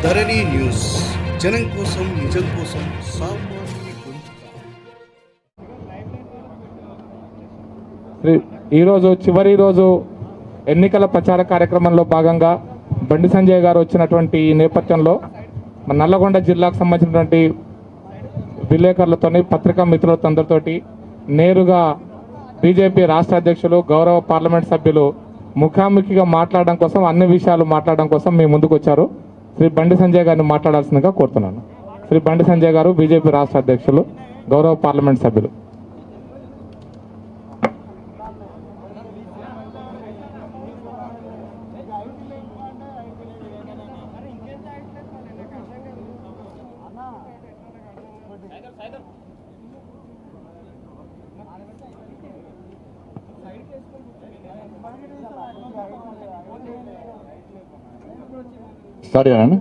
ధరణి news జనం కోసం నిజం కోసం సామాన్య గొంతుక. ఈరోజు చివరి రోజు ఎన్నికల ప్రచార కార్యక్రమంలో భాగంగా బండి సంజయ్ గారు వచ్చినటువంటి ఈ నేపథ్యంలో మన నల్లగొండ జిల్లాకు సంబంధించినటువంటి విలేకరులతోని పత్రికా మిత్రులతో అందరితోటి నేరుగా బీజేపీ రాష్ట్ర అధ్యక్షులు గౌరవ పార్లమెంట్ సభ్యులు ముఖాముఖిగా మాట్లాడడం కోసం అన్ని విషయాలు మాట్లాడడం కోసం మీ ముందుకు వచ్చారు. శ్రీ బండి సంజయ్ గారిని మాట్లాడాల్సిందిగా కోరుతున్నాను. శ్రీ బండి సంజయ్ గారు బీజేపీ రాష్ట్ర అధ్యక్షులు గౌరవ పార్లమెంట్ సభ్యులు. స్టార్ట్ చేయనా?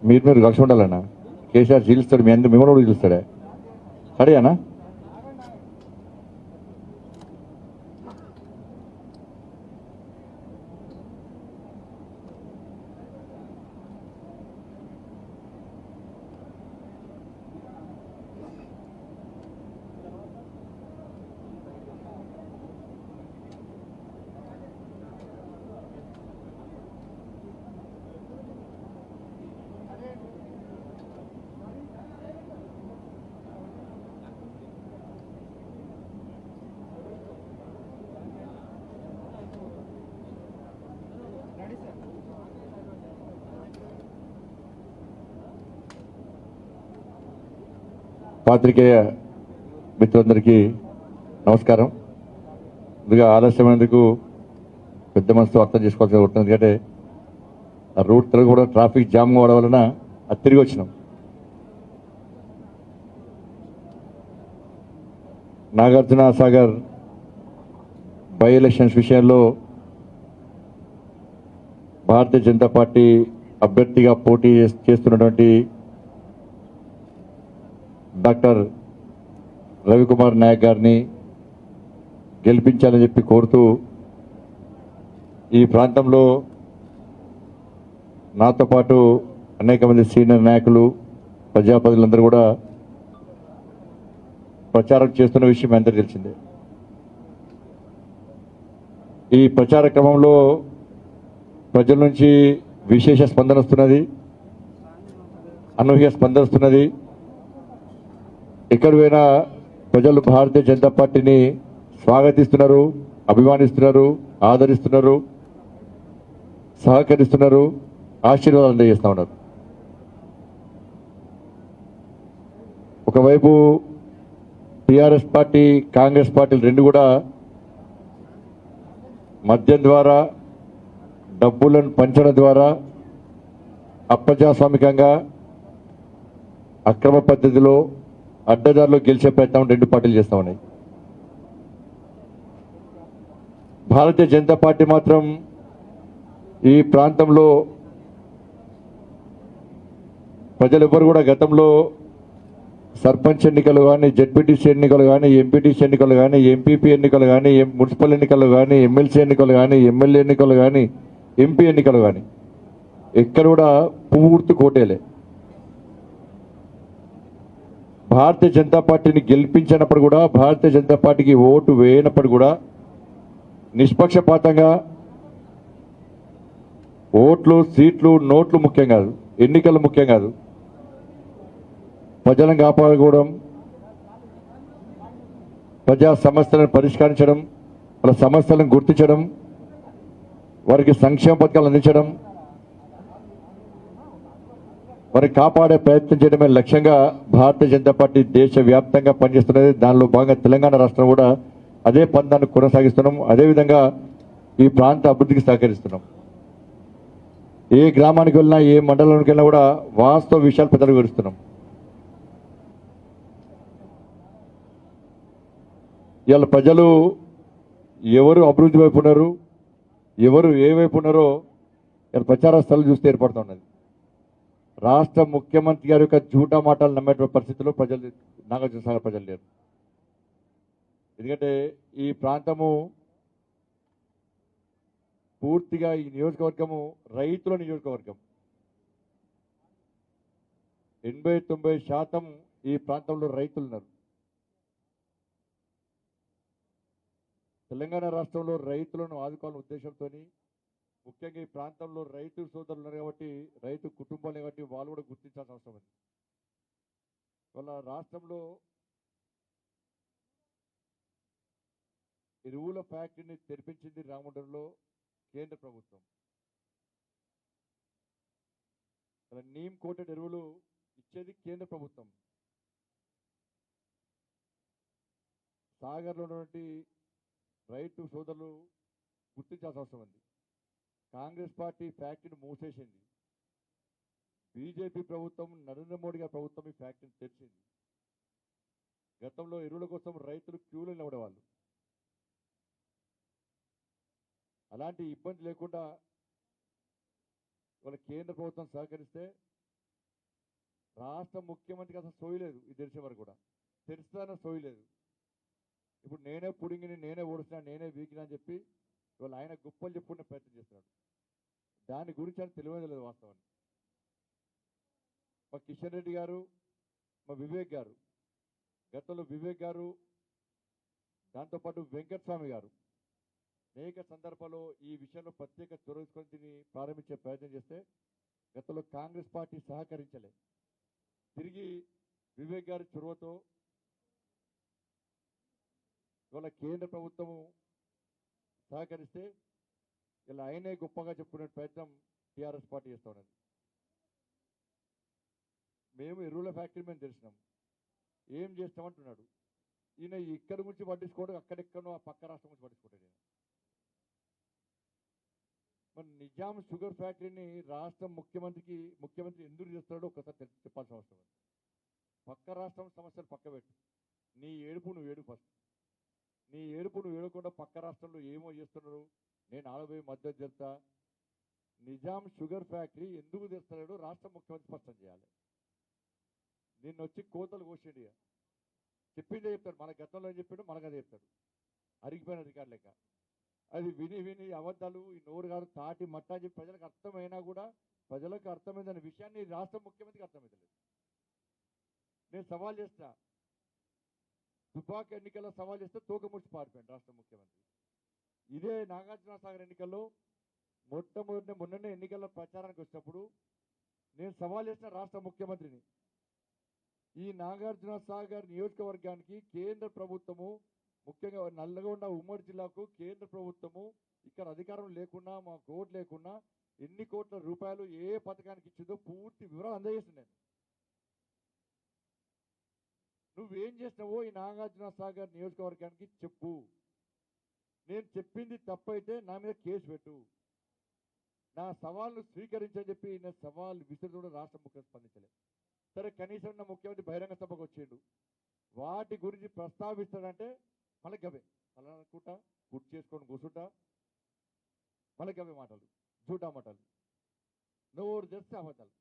మీరు కలిసి ఉండాలన్నా. కేసీఆర్ చీలుస్తాడు, మీ అందరూ మిమ్మల్ని కూడా చీలుస్తాడే. సరేనా? పాత్రికేయ మిత్రులందరికీ నమస్కారం. ముందుగా ఆలస్యమైనందుకు పెద్ద మనసుతో అర్థం చేసుకోవాల్సి ఉంటుంది. ఎందుకంటే ఆ రూట్ తిరగ కూడా ట్రాఫిక్ జామ్ అవ్వడం వలన అది తిరిగి వచ్చినాం. నాగార్జున సాగర్ బై ఎలక్షన్స్ విషయంలో భారతీయ జనతా పార్టీ అభ్యర్థిగా పోటీ చేస్తున్నటువంటి డాక్టర్ రవికుమార్ నాయక్ గారిని గెలిపించాలని చెప్పి కోరుతూ ఈ ప్రాంతంలో నాతో పాటు అనేక మంది సీనియర్ నాయకులు, ప్రజాప్రతినిధులందరూ కూడా ప్రచారం చేస్తున్న విషయం అందరికీ తెలిసిందే. ఈ ప్రచార క్రమంలో ప్రజల నుంచి విశేష స్పందన వస్తున్నది, అనూహ్య స్పందన వస్తున్నది. ఎక్కడ పోయినా ప్రజలు భారతీయ జనతా పార్టీని స్వాగతిస్తున్నారు, అభిమానిస్తున్నారు, ఆదరిస్తున్నారు, సహకరిస్తున్నారు, ఆశీర్వాదాలు అందజేస్తూ ఉన్నారు. ఒకవైపు టీఆర్ఎస్ పార్టీ, కాంగ్రెస్ పార్టీలు రెండు కూడా మద్యం ద్వారా, డబ్బులను పంచడం ద్వారా అప్రజాస్వామికంగా అక్రమ పద్ధతిలో అడ్డదారిలో గెలిచే ప్రయత్నం రెండు పార్టీలు చేస్తా ఉన్నాయి. భారతీయ జనతా పార్టీ మాత్రం ఈ ప్రాంతంలో ప్రజలెవరు కూడా గతంలో సర్పంచ్ ఎన్నికలు కానీ, జెడ్పీటీసీ ఎన్నికలు కానీ, ఎంపీటీసీ ఎన్నికలు కానీ, ఎంపీపీ ఎన్నికలు కానీ, మున్సిపల్ ఎన్నికలు కానీ, ఎమ్మెల్సీ ఎన్నికలు కానీ, ఎమ్మెల్యే ఎన్నికలు కానీ, ఎంపీ ఎన్నికలు కానీ ఎక్కడ కూడా పువ్వు గుర్తు కోటేలే. భారతీయ జనతా పార్టీని గెలిపించినప్పుడు కూడా, భారతీయ జనతా పార్టీకి ఓటు వేయనప్పుడు కూడా నిష్పక్షపాతంగా ఓట్లు, సీట్లు, నోట్లు ముఖ్యం కాదు, ఎన్నికలు ముఖ్యం కాదు. ప్రజలను కాపాడుకోవడం, ప్రజా సమస్యలను పరిష్కరించడం, వాళ్ళ సమస్యలను గుర్తించడం, వారికి సంక్షేమ పథకాలు అందించడం, వారిని కాపాడే ప్రయత్నం చేయడమే లక్ష్యంగా భారతీయ జనతా పార్టీ దేశవ్యాప్తంగా పనిచేస్తున్నది. దానిలో భాగంగా తెలంగాణ రాష్ట్రం కూడా అదే పందాన్ని కొనసాగిస్తున్నాం. అదేవిధంగా ఈ ప్రాంత అభివృద్ధికి సహకరిస్తున్నాం. ఏ గ్రామానికి వెళ్ళినా ఏ మండలానికి వెళ్ళినా కూడా వాస్తవ విషయాలు ప్రజలకు వివరిస్తున్నాం. ఇవాళ ప్రజలు ఎవరు అభివృద్ధి వైపు ఉన్నారు, ఎవరు ఏ వైపు ఉన్నారో ఇలా ప్రచార స్థలం చూస్తే ఏర్పడుతున్నది. రాష్ట్ర ముఖ్యమంత్రి గారి యొక్క జూటా మాటలు నమ్మేటువంటి పరిస్థితుల్లో ప్రజలు నాగార్జునసాగర్ ప్రజలు లేరు. ఎందుకంటే ఈ ప్రాంతము పూర్తిగా ఈ నియోజకవర్గము రైతుల నియోజకవర్గం. 80-90% ఈ ప్రాంతంలో రైతులు ఉన్నారు. తెలంగాణ రాష్ట్రంలో రైతులను ఆదుకోవాలనే ఉద్దేశంతో ముఖ్యంగా ఈ ప్రాంతంలో రైతు సోదరులు ఉన్నారు కాబట్టి, రైతు కుటుంబాలు కాబట్టి వాళ్ళు కూడా గుర్తించాల్సిన అవసరం ఉంది. వాళ్ళ రాష్ట్రంలో ఎరువుల ఫ్యాక్టరీని తెరిపించింది రామగుండంలో కేంద్ర ప్రభుత్వం. నీమ్ కోటెడ్ ఎరువులు ఇచ్చేది కేంద్ర ప్రభుత్వం. సాగర్లో ఉన్నటువంటి రైతు సోదరులు గుర్తించాల్సిన అవసరం ఉంది. కాంగ్రెస్ పార్టీ ఫ్యాక్టరీని మూసేసింది. బీజేపీ ప్రభుత్వం, నరేంద్ర మోడీ గారి ప్రభుత్వం ఈ ఫ్యాక్టరీని తెరిచింది. గతంలో ఎరువుల కోసం రైతులు క్యూలో నిలబడేవాళ్ళు. అలాంటి ఇబ్బంది లేకుండా వాళ్ళ కేంద్ర ప్రభుత్వం సహకరిస్తే రాష్ట్ర ముఖ్యమంత్రికి అసలు సోయలేదు. ఇది తెలిసే వరకు కూడా తెరుస్తానో సోయలేదు. ఇప్పుడు నేనే పుడింగిని, నేనే ఓడిసినా, నేనే వీకినా అని చెప్పి ఇవాళ ఆయన గొప్పలు చెప్పుకునే ప్రయత్నం చేస్తున్నాడు. దాని గురించి అని తెలియదు లేదు వాస్తవాన్ని. మా కిషన్ రెడ్డి గారు, మా వివేక్ గారు, గతంలో వివేక్ గారు, దాంతోపాటు వెంకటస్వామి గారు అనేక సందర్భాల్లో ఈ విషయంలో ప్రత్యేక చొరవ తీసుకొని దీన్ని ప్రారంభించే ప్రయత్నం చేస్తే గతంలో కాంగ్రెస్ పార్టీ సహకరించలే. తిరిగి వివేక్ గారి చొరవతో ఇవాళ కేంద్ర ప్రభుత్వము సహకరిస్తే ఇలా ఆయనే గొప్పగా చెప్పుకునే ప్రయత్నం టీఆర్ఎస్ పార్టీ చేస్తూ ఉన్నది. మేము ఎరువుల ఫ్యాక్టరీ మేము తెలిసినాం, ఏం చేస్తామంటున్నాడు ఈయన. ఇక్కడి గురించి పట్టించుకోవడం, అక్కడెక్కడో ఆ పక్క రాష్ట్రం గురించి పట్టించుకుంటాడు. మరి నిజాం షుగర్ ఫ్యాక్టరీని రాష్ట్ర ముఖ్యమంత్రి ఎందుకు చేస్తాడో ఒకసారి చెప్పాల్సిన అవసరం ఉంది. పక్క రాష్ట్రం సమస్యలు పక్క పెట్టు, నీ ఏడుపు నువ్వు ఏడు. ఫస్ట్ నీ ఏడుపు నువ్వు ఏడకుండా పక్క రాష్ట్రంలో ఏమో చేస్తున్నారు, నేను ఆడబోయి మద్దతు చెప్తా. నిజాం షుగర్ ఫ్యాక్టరీ ఎందుకు తెస్తున్నాడో రాష్ట్ర ముఖ్యమంత్రి స్పష్టం చేయాలి. నిన్న వచ్చి కోతలు కోసేది చెప్పిందే చెప్తాడు. మన గతంలో ఏం చెప్పాడు మనకు అదే చెప్తాడు, అరిగిపోయిన అధికారు లెక్క. అది విని విని అబద్ధాలు ఈ నోరు గారు తాటి మట్ట అని చెప్పి ప్రజలకు అర్థమైనా కూడా ప్రజలకు అర్థమైందనే విషయాన్ని రాష్ట్ర ముఖ్యమంత్రికి అర్థమైతలేదు. నేను సవాల్ చేస్తా, తుపాక్ ఎన్నికల్లో సవాల్ చేస్తే తోక ముడిచి పారిపోయాడు రాష్ట్ర ముఖ్యమంత్రి. ఇదే నాగార్జునసాగర్ ఎన్నికల్లో మొన్ననే ఎన్నికల్లో ప్రచారానికి వచ్చినప్పుడు నేను సవాల్ చేసిన రాష్ట్ర ముఖ్యమంత్రిని, ఈ నాగార్జునసాగర్ నియోజకవర్గానికి కేంద్ర ప్రభుత్వము, ముఖ్యంగా నల్లగొండ ఉమ్మడి జిల్లాకు కేంద్ర ప్రభుత్వము ఇక్కడ అధికారం లేకుండా, మా ఓటు లేకుండా ఎన్ని కోట్ల రూపాయలు ఏ పథకానికి ఇచ్చిందో పూర్తి వివరాలు అందజేసింది. నేను నువ్వేం చేసినావో ఈ నాగార్జునసాగర్ నియోజకవర్గానికి చెప్పు. నేను చెప్పింది తప్పైతే నా మీద కేసు పెట్టు. నా సవాల్ను స్వీకరించని చెప్పి నేను సవాల్ విసురుడు రాష్ట్ర ముఖ్యమంత్రి స్పందించలేదు. సరే, కనీసం నా ముఖ్యమంత్రి బహిరంగ సభకు వచ్చిండు, వాటి గురించి ప్రస్తావిస్తాడంటే మళ్ళీ గవే అలా అనుకుంటా గుర్తు చేసుకొని కూర్చుంటా, మళ్ళీ గవే మాటలు, జూటా మాటలు, నోరు చేస్తే అబద్ధాలు.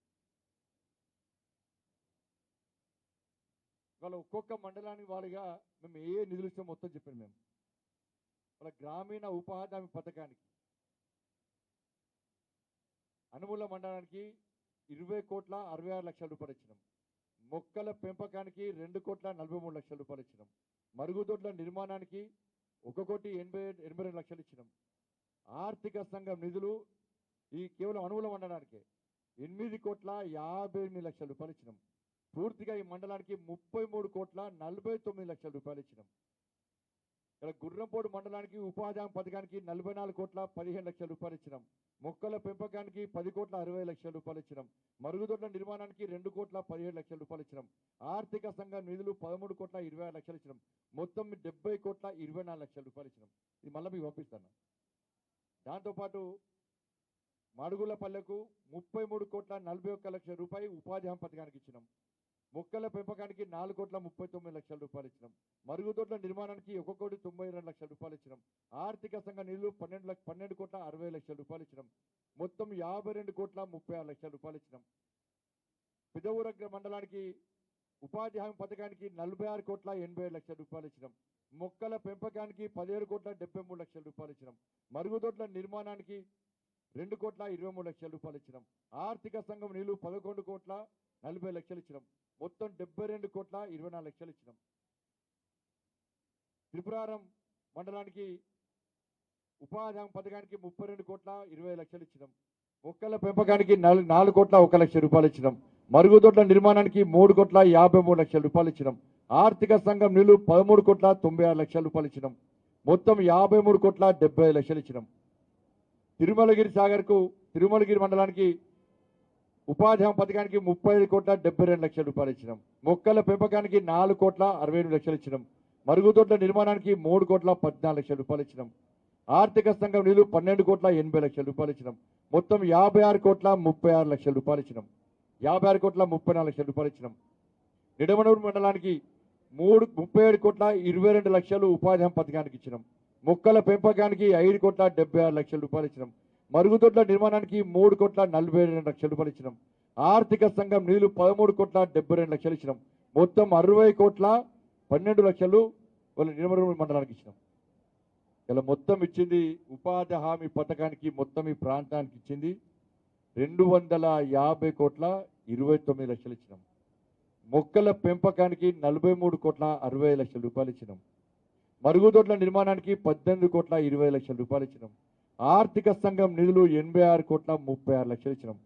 వాళ్ళ ఒక్కొక్క మండలానికి వాడిగా మేము ఏ నిధులు ఇస్తాం మొత్తం చెప్పాను. మేము వాళ్ళ గ్రామీణ ఉపాధి హామీ పథకానికి అనుమూల మండలానికి 20,66,00,000 రూపాయలు ఇచ్చినాం. మొక్కల పెంపకానికి 2,43,00,000 రూపాయలు ఇచ్చినాం. మరుగుదొడ్ల నిర్మాణానికి 1,82,00,000 ఇచ్చినాం. ఆర్థిక సంఘం నిధులు ఈ కేవలం అనుమూల మండలానికే 8,58,00,000 రూపాయలు ఇచ్చినాం. పూర్తిగా ఈ మండలానికి 33,49,00,000 రూపాయలు ఇచ్చినాం. ఇక్కడ గుర్రంపోడు మండలానికి ఉపాధి హామీ పథకానికి 44,15,00,000 రూపాయలు ఇచ్చినాం. మొక్కల పెంపకానికి 10,60,00,000 రూపాయలు ఇచ్చినాం. మరుగుదొడ్ల నిర్మాణానికి 2,17,00,000 రూపాయలు ఇచ్చినాం. ఆర్థిక సంఘం నిధులు 13,26,00,000 ఇచ్చినాం. మొత్తం 70,24,00,000 రూపాయలు ఇచ్చినాం. ఇది మళ్ళీ మీకు పంపిస్తాను. దాంతోపాటు మడుగులపల్లెకు 33,41,00,000 రూపాయలు ఉపాధి హామీ పథకానికి ఇచ్చినాం. మొక్కల పెంపకానికి 4,39,00,000 రూపాయలు ఇచ్చినాం. మరుగుదొడ్ల నిర్మాణానికి 1,92,00,000 రూపాయలు ఇచ్చినాం. ఆర్థిక సంఘ నిధులు 12,60,00,000 రూపాయలు ఇచ్చినాం. మొత్తం 52,36,00,000 రూపాయలు ఇచ్చినాం. పెదవురగ్ర మండలానికి ఉపాధి హామీ పథకానికి 46,87,00,000 రూపాయలు ఇచ్చినాం. మొక్కల పెంపకానికి 17,73,00,000 రూపాయలు ఇచ్చినాం. మరుగుదొడ్ల నిర్మాణానికి 2,23,00,000 రూపాయలు ఇచ్చినాం. ఆర్థిక సంఘం నిధులు 11,40,00,000 ఇచ్చినాం. మొత్తం 72,24,00,000 ఇచ్చినాం. త్రిపురారం మండలానికి ఉపాధి హామీ పథకానికి 32,20,00,000 ఇచ్చినాం. మొక్కల పెంపకానికి 4,01,00,000 రూపాయలు ఇచ్చినాం. మరుగుదొడ్ల నిర్మాణానికి 3,53,00,000 రూపాయలు ఇచ్చినాం. ఆర్థిక సంఘం నిధులు 13,96,00,000 రూపాయలు ఇచ్చినాం. మొత్తం 53,70,00,000 ఇచ్చినాం. తిరుమలగిరి సాగర్కు తిరుమలగిరి మండలానికి ఉపాధి హామీ పథకానికి 35,72,00,000 రూపాయలు ఇచ్చినాం. మొక్కల పెంపకానికి 4,68,00,000 ఇచ్చినాం. మరుగుదొడ్ల నిర్మాణానికి 3,14,00,000 రూపాయలు ఇచ్చినాం. ఆర్థిక సంఘం నిధులు 12,80,00,000 రూపాయలు ఇచ్చినాం. మొత్తం 56,36,00,000 రూపాయలు ఇచ్చినాం. 56,34,00,000 రూపాయలు ఇచ్చినాం. నిడమనూరు మండలానికి 37,22,00,000 ఉపాధి హామీ పథకానికి ఇచ్చినాం. మొక్కల పెంపకానికి 5,76,00,000 రూపాయలు ఇచ్చినాం. మరుగుదొడ్ల నిర్మాణానికి 3,42,00,000 రూపాయలు ఇచ్చినాం. ఆర్థిక సంఘం నిధులు 13,72,00,000 ఇచ్చినాం. మొత్తం 60,12,00,000 వాళ్ళ నిడమనూరు మండలానికి ఇచ్చినాం. ఇలా మొత్తం ఇచ్చింది ఉపాధి హామీ పథకానికి మొత్తం ఈ ప్రాంతానికి ఇచ్చింది 250,29,00,000 ఇచ్చినాం. మొక్కల పెంపకానికి 43,60,00,000 రూపాయలు ఇచ్చినాం. మరుగుదొడ్ల నిర్మాణానికి 18,20,00,000 రూపాయలు ఇచ్చినాం. ఆర్థిక సంఘం నిధులు 86,36,00,000 ఇచ్చినాం.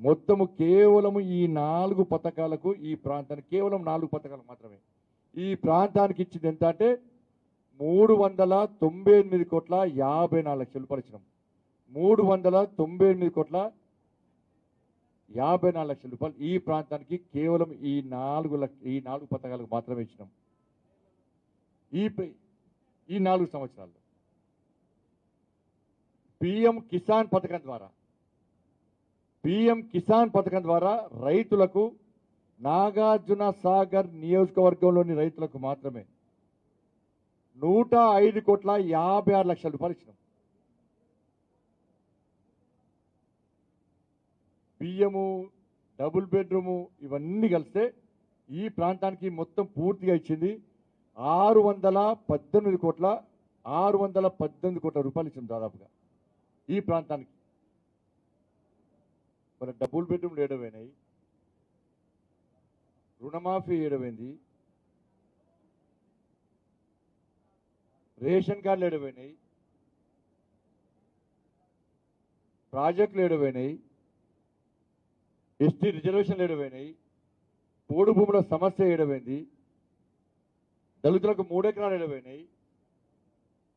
మొత్తము కేవలం ఈ 4 పథకాలకు ఈ ప్రాంతానికి కేవలం 4 పథకాలు మాత్రమే ఈ ప్రాంతానికి ఇచ్చింది ఎంత అంటే 398,54,00,000 రూపాయలు ఇచ్చినాం. 398,54,00,000 రూపాయలు ఈ ప్రాంతానికి కేవలం ఈ 4 పథకాలకు మాత్రమే ఇచ్చినాం. ఈ 4 సంవత్సరాల్లో పిఎం కిసాన్ పథకం ద్వారా రైతులకు నాగార్జున సాగర్ నియోజకవర్గంలోని రైతులకు మాత్రమే 105,56,00,000 రూపాయలు ఇచ్చినాం. బియ్యము, డబుల్ బెడ్రూము ఇవన్నీ కలిస్తే ఈ ప్రాంతానికి మొత్తం పూర్తిగా ఇచ్చింది 618 కోట్ల రూపాయలు ఇచ్చింది దాదాపుగా ఈ ప్రాంతానికి. మరి డబుల్ బెడ్రూమ్లు ఏడవైనాయి, రుణమాఫీ ఏడవైంది, రేషన్ కార్డులు ఏడవైనాయి, ప్రాజెక్టులు ఏడవైనాయి, ఎస్టీ రిజర్వేషన్లు ఏడవైనాయి, పోడు భూముల సమస్య ఏడవైంది, దళితులకు 3 ఎకరాలు ఏడవైనాయి,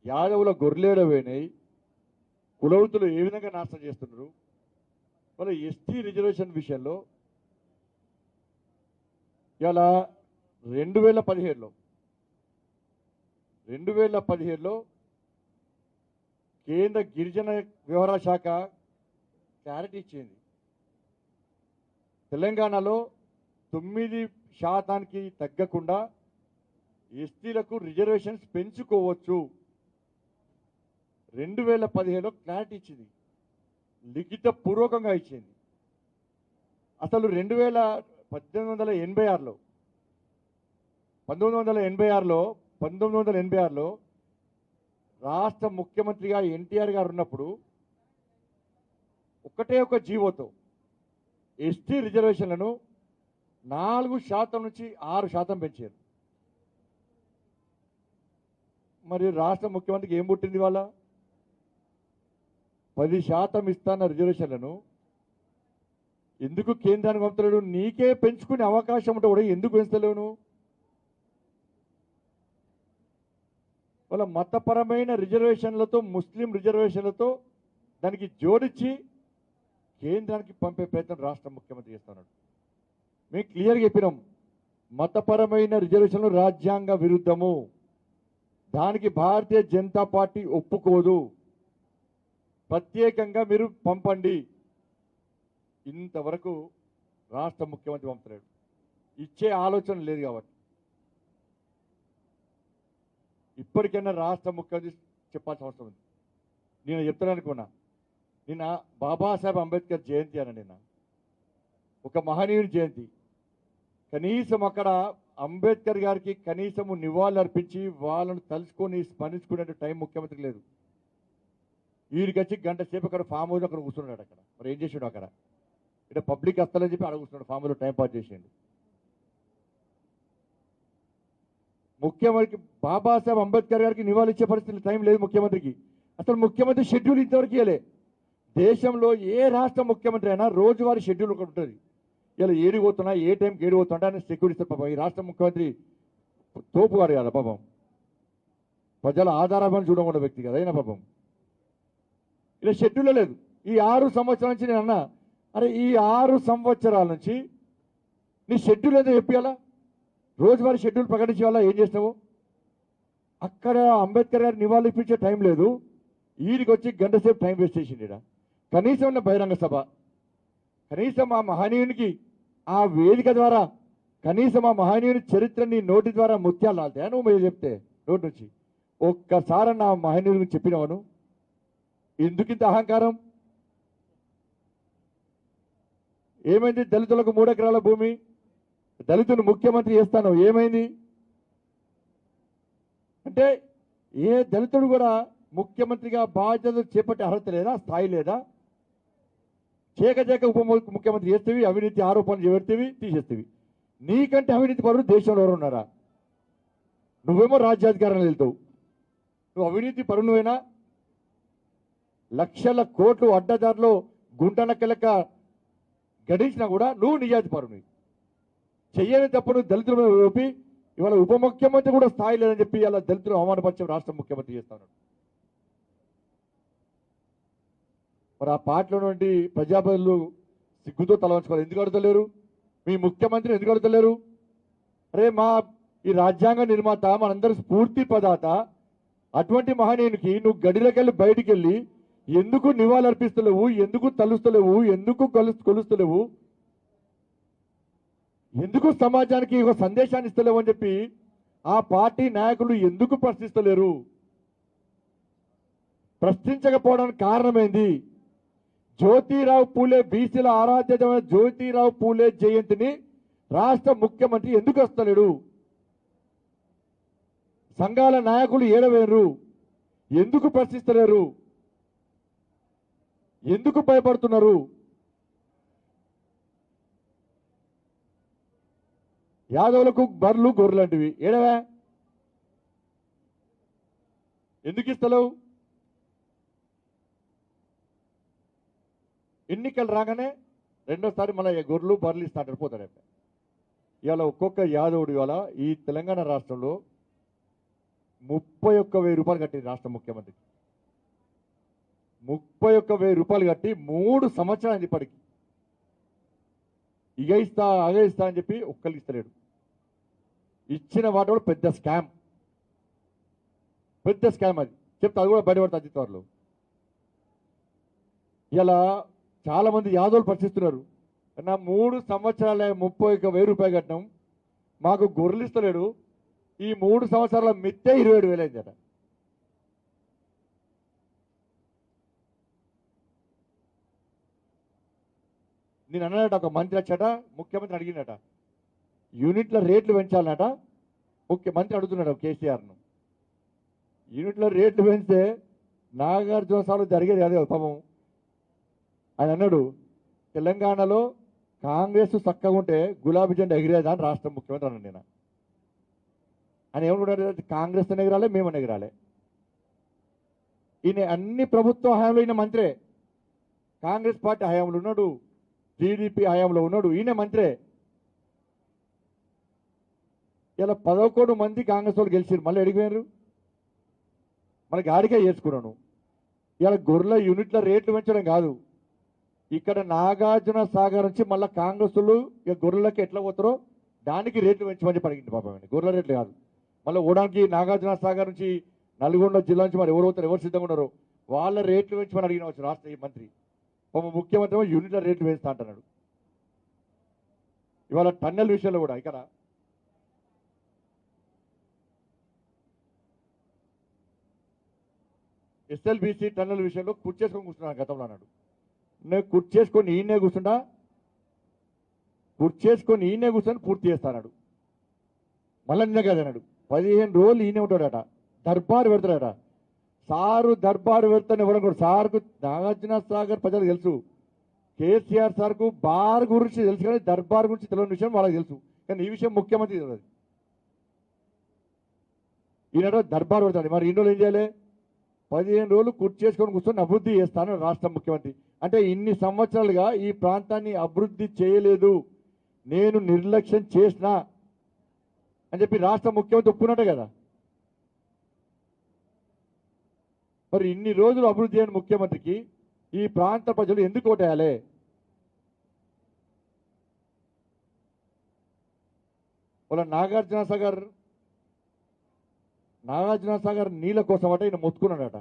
యాదవుల గొర్రెలు ఏడవైనాయి, కులవృత్తులు ఏ విధంగా నాశనం చేస్తున్నారు. మరి ఎస్టీ రిజర్వేషన్ విషయంలో ఇలా 2017లో కేంద్ర గిరిజన వ్యవహారాల శాఖ క్లారిటీ ఇచ్చింది. తెలంగాణలో 9% తగ్గకుండా ఎస్టీలకు రిజర్వేషన్స్ పెంచుకోవచ్చు. 2017లో క్లారిటీ ఇచ్చింది, లిఖిత పూర్వకంగా ఇచ్చింది. అసలు 1986లో రాష్ట్ర ముఖ్యమంత్రిగా ఎన్టీఆర్ గారు ఉన్నప్పుడు ఒకటే ఒక జీవోతో ఎస్టీ రిజర్వేషన్లను 4% నుంచి 6% పెంచారు. మరి రాష్ట్ర ముఖ్యమంత్రికి ఏం పుట్టింది వాళ్ళ 10% ఇస్తాన్న రిజర్వేషన్లను ఎందుకు కేంద్రానికి పంపుతలేడు? నీకే పెంచుకునే అవకాశం ఉంటే కూడా ఎందుకు పెంచలేవు? వాళ్ళ మతపరమైన రిజర్వేషన్లతో ముస్లిం రిజర్వేషన్లతో దానికి జోడించి కేంద్రానికి పంపే ప్రయత్నం రాష్ట్ర ముఖ్యమంత్రి చేస్తున్నాడు. మేము క్లియర్గా చెప్పినాం, మతపరమైన రిజర్వేషన్లు రాజ్యాంగ విరుద్ధము, దానికి భారతీయ జనతా పార్టీ ఒప్పుకోదు. ప్రత్యేకంగా మీరు పంపండి. ఇంతవరకు రాష్ట్ర ముఖ్యమంత్రి పంపలేడు, ఇచ్చే ఆలోచన లేదు. కాబట్టి ఇప్పటికైనా రాష్ట్ర ముఖ్యమంత్రి చెప్పాల్సిన అవసరం ఉంది. నేను చెప్తాను అనుకున్నా, నిన్న బాబాసాహెబ్ అంబేద్కర్ జయంతి అని, నిన్న ఒక మహనీయుని జయంతి. కనీసం అక్కడ అంబేద్కర్ గారికి కనీసము నివాళులు అర్పించి వాళ్ళను తలుచుకొని స్మరించుకునే టైం ముఖ్యమంత్రికి లేదు. వీడికి వచ్చి గంట సేపు అక్కడ ఫామ్ హౌస్ అక్కడ కూర్చున్నాడు. అక్కడ మరి ఏం చేసాడు? అక్కడ ఇక్కడ పబ్లిక్ వస్తాలని చెప్పి అక్కడ కూర్చున్నాడు, ఫామ్ హౌస్లో టైం పాస్ చేసిండు. ముఖ్యమంత్రికి బాబాసాహెబ్ అంబేద్కర్ గారికి నివాళులు ఇచ్చే పరిస్థితి టైం లేదు ముఖ్యమంత్రికి. అసలు ముఖ్యమంత్రి షెడ్యూల్ ఇంతవరకు ఇవ్వలే. దేశంలో ఏ రాష్ట్ర ముఖ్యమంత్రి అయినా రోజువారీ షెడ్యూల్ ఒకటి ఉంటుంది. ఇలా ఏడిపోతున్నా, ఏ టైంకి ఏడిపోతున్నా అని సెక్యూరిటీ పాపం. ఈ రాష్ట్ర ముఖ్యమంత్రి తోపు గారు కదా పాపం, ప్రజల ఆధారాన్ని చూడకుండా వ్యక్తి కదా అయినా పాపం. ఇలా షెడ్యూల్ లేదు. ఈ 6 సంవత్సరాల నుంచి నేను అన్నా, అరే ఈ 6 సంవత్సరాల నుంచి నీ షెడ్యూల్ ఏదో చెప్పాలా, రోజువారీ షెడ్యూల్ ప్రకటించేవాళ్ళ ఏం చేస్తావు? అక్కడ అంబేద్కర్ గారి నివాళులు ఇప్పించే టైం లేదు. వీడికి వచ్చి గంట సేపు టైం వేస్ట్ చేసిండు. కనీసం ఉన్న బహిరంగ సభ, కనీసం ఆ మహనీయునికి ఆ వేదిక ద్వారా, కనీసం ఆ మహనీయుని చరిత్రని నోటి ద్వారా ముత్యాలు రాలుతాయా నువ్వు మీరు చెప్తే నోటి నుంచి? ఒక్కసారి నా మహనీయునికి చెప్పినవను. ఎందుకింత అహంకారం? ఏమైంది? దళితులకు 3 ఎకరాల భూమి, దళితుని ముఖ్యమంత్రి చేస్తాను, ఏమైంది? అంటే ఏ దళితుడు కూడా ముఖ్యమంత్రిగా బాధ్యతలు చేపట్టే అర్హత లేదా, స్థాయి లేదా? చేక ఉప ముఖ్యమంత్రి చేస్తేవి, అవినీతి ఆరోపణలు చేపెడితేవి, తీసేస్తేవి. నీకంటే అవినీతి పరులు దేశంలో ఎవరు ఉన్నారా? నువ్వేమో రాజ్యాధికారంలో వెళ్తావు. నువ్వు అవినీతి పరునువేనా? లక్షల కోట్లు అడ్డదారిలో గుంటనక్క లెక్క గడించినా కూడా నువ్వు నిజాతి పరుని. చెయ్యని తప్పుడు దళితుల మీద రూపి ఇవాళ ఉప ముఖ్యమంత్రి కూడా స్థాయి లేదని చెప్పి ఇలా దళితులు అవమానపరిచే రాష్ట్ర ముఖ్యమంత్రి చేస్తా ఉన్నాడు. మరి ఆ పార్టీలో నుండి ప్రజాప్రతినిధులు సిగ్గుతో తల వంచుకోవాలి. ఎందుకు అడుగుతలేరు? మీ ముఖ్యమంత్రి ఎందుకు అడుగుతలేరు? అరే మా ఈ రాజ్యాంగ నిర్మాత, మనందరూ స్ఫూర్తి ప్రదాత, అటువంటి మహనీయునికి నువ్వు గడిలోకెళ్ళి బయటికి వెళ్ళి ఎందుకు నివాళులు అర్పిస్తలేవు? ఎందుకు తలుస్తలేవు? ఎందుకు కొలుస్తలేవు? ఎందుకు సమాజానికి ఒక సందేశాన్ని ఇస్తలేవు అని చెప్పి ఆ పార్టీ నాయకులు ఎందుకు ప్రశ్నిస్తలేరు? ప్రశ్నించకపోవడానికి కారణమైంది జ్యోతిరావు పూలే, బీసీల ఆరాధ్యమైన జ్యోతిరావు పూలే జయంతిని రాష్ట్ర ముఖ్యమంత్రి ఎందుకు వస్తలేడు? సంఘాల నాయకులు ఏడవేరు, ఎందుకు ప్రశ్నిస్తలేరు? ఎందుకు భయపడుతున్నారు? యాదవులకు బర్లు గొర్రెలు లాంటివి ఏడవా? ఎందుకు ఇస్తలేవు? ఎన్నికలు రాగానే రెండోసారి మళ్ళీ గొర్రెలు బర్రెలు ఇస్తాడు పోతాడు. ఇవాళ ఒక్కొక్క యాదవుడు ఇవాళ ఈ తెలంగాణ రాష్ట్రంలో 31,000 రూపాయలు కట్టింది రాష్ట్ర ముఖ్యమంత్రికి. 31,000 రూపాయలు కట్టి 3 సంవత్సరాలు ఇప్పటికి ఇగ ఇస్తా అగ ఇస్తా అని చెప్పి ఒక్కరికి ఇస్తలేడు. ఇచ్చిన వాటి కూడా పెద్ద స్కామ్ అది చెప్తే అది కూడా బయటపడుతుంది త్వరలో. ఇలా చాలా మంది యాదవులు పరిశీలిస్తున్నారు. నా 3 సంవత్సరాల 31,000 రూపాయలు కట్టినాం, మాకు గొర్రెలు ఇస్తలేడు. ఈ 3 సంవత్సరాల మిత్తే 27,000 అయిందట. నేను అన్నాడట, ఒక మంత్రి వచ్చాట, ముఖ్యమంత్రి అడిగినట యూనిట్ల రేట్లు పెంచాలన్నట. ముఖ్యమంత్రి అడుగుతున్నాడు కేసీఆర్ను, యూనిట్ల రేట్లు పెంచితే నాగార్జున సార్లు జరిగేది అదే పాపం. ఆయన అన్నాడు, తెలంగాణలో కాంగ్రెస్ చక్కగా ఉంటే గులాబీ జెండా ఎగిరేదా అని రాష్ట్ర ముఖ్యమంత్రి అన్నాడు. నేను ఆయన ఏమనుకుంటాడు, కాంగ్రెస్ ఎగరాలే, మేము ఎగరాలే. ఈయన అన్ని ప్రభుత్వ హయాంలో ఈయన మంత్రే, కాంగ్రెస్ పార్టీ హయాంలో ఉన్నాడు, టీడీపీ హయాంలో ఉన్నాడు, ఈయన మంత్రే. ఇలా 11 మంది కాంగ్రెస్ వాళ్ళు గెలిచారు, మళ్ళీ అడిగిపోయారు. మనకి ఆడికే చేసుకున్నాను. ఇలా గొర్రెల యూనిట్ల రేట్లు పెంచడం కాదు, ఇక్కడ నాగార్జున సాగర్ నుంచి మళ్ళీ కాంగ్రెస్ వాళ్ళు ఇక గొర్రెలకి ఎట్లా పోతారో దానికి రేట్లు పెంచమని పడిగింది పాపం. గొర్రెల రేట్లు కాదు, మళ్ళీ ఓడానికి నాగార్జున సాగర్ నుంచి నల్గొండ జిల్లా నుంచి మరి ఎవరు పోతారు, ఎవరు సిద్ధంగా ఉన్నారో వాళ్ళ రేట్లు పెంచమని అడిగిన వచ్చు రాష్ట్ర ఈ మంత్రి. ముఖ్యమంత్రి ఏమో యూనిట్ల రేట్లు పెంచుతా అంటున్నాడు. ఇవాళ టన్నెల్ విషయంలో కూడా ఇక్కడ ఎస్ఎల్బిసి టన్నెల్ విషయంలో కుర్చేసుకొని కూర్చున్నాను గతంలో అన్నాడు. నేను కుర్చేసుకొని ఈయనే కూర్చుంటా, కుర్చేసుకొని ఈయనే కూర్చొని పూర్తి చేస్తాడు. మళ్ళీ నిన్న కదన్నాడు 15 రోజులు ఈయనే ఉంటాడట, దర్బారు పెడతాడట. సారు దర్బారు పెడతాను ఎవరు కూడా. సార్కు నాగార్జున సాగర్ ప్రజలకు తెలుసు, కేసీఆర్ సార్కు బార్ గురించి తెలుసు, కానీ దర్బార్ గురించి తెలియని విషయం వాళ్ళకి తెలుసు. కానీ ఈ విషయం ముఖ్యమంత్రి తెలియదు. ఈయన దర్బార్ పెడతాడు. మరి ఇన్ని రోజులు ఏం చేయాలి? 15 రోజులు కుర్చీ చేసుకొని కూర్చొని అభివృద్ధి చేస్తాను రాష్ట్ర ముఖ్యమంత్రి. అంటే ఇన్ని సంవత్సరాలుగా ఈ ప్రాంతాన్ని అభివృద్ధి చేయలేదు, నేను నిర్లక్ష్యం చేసిన అని చెప్పి రాష్ట్ర ముఖ్యమంత్రి ఒప్పుకున్నట్టే కదా. మరి ఇన్ని రోజులు అభివృద్ధి అయిన ముఖ్యమంత్రికి ఈ ప్రాంత ప్రజలు ఎందుకు ఓటేయాలి? వాళ్ళ నాగార్జున సాగర్ నీళ్ళ కోసం అట ఈయన మొత్తుకున్నాడట.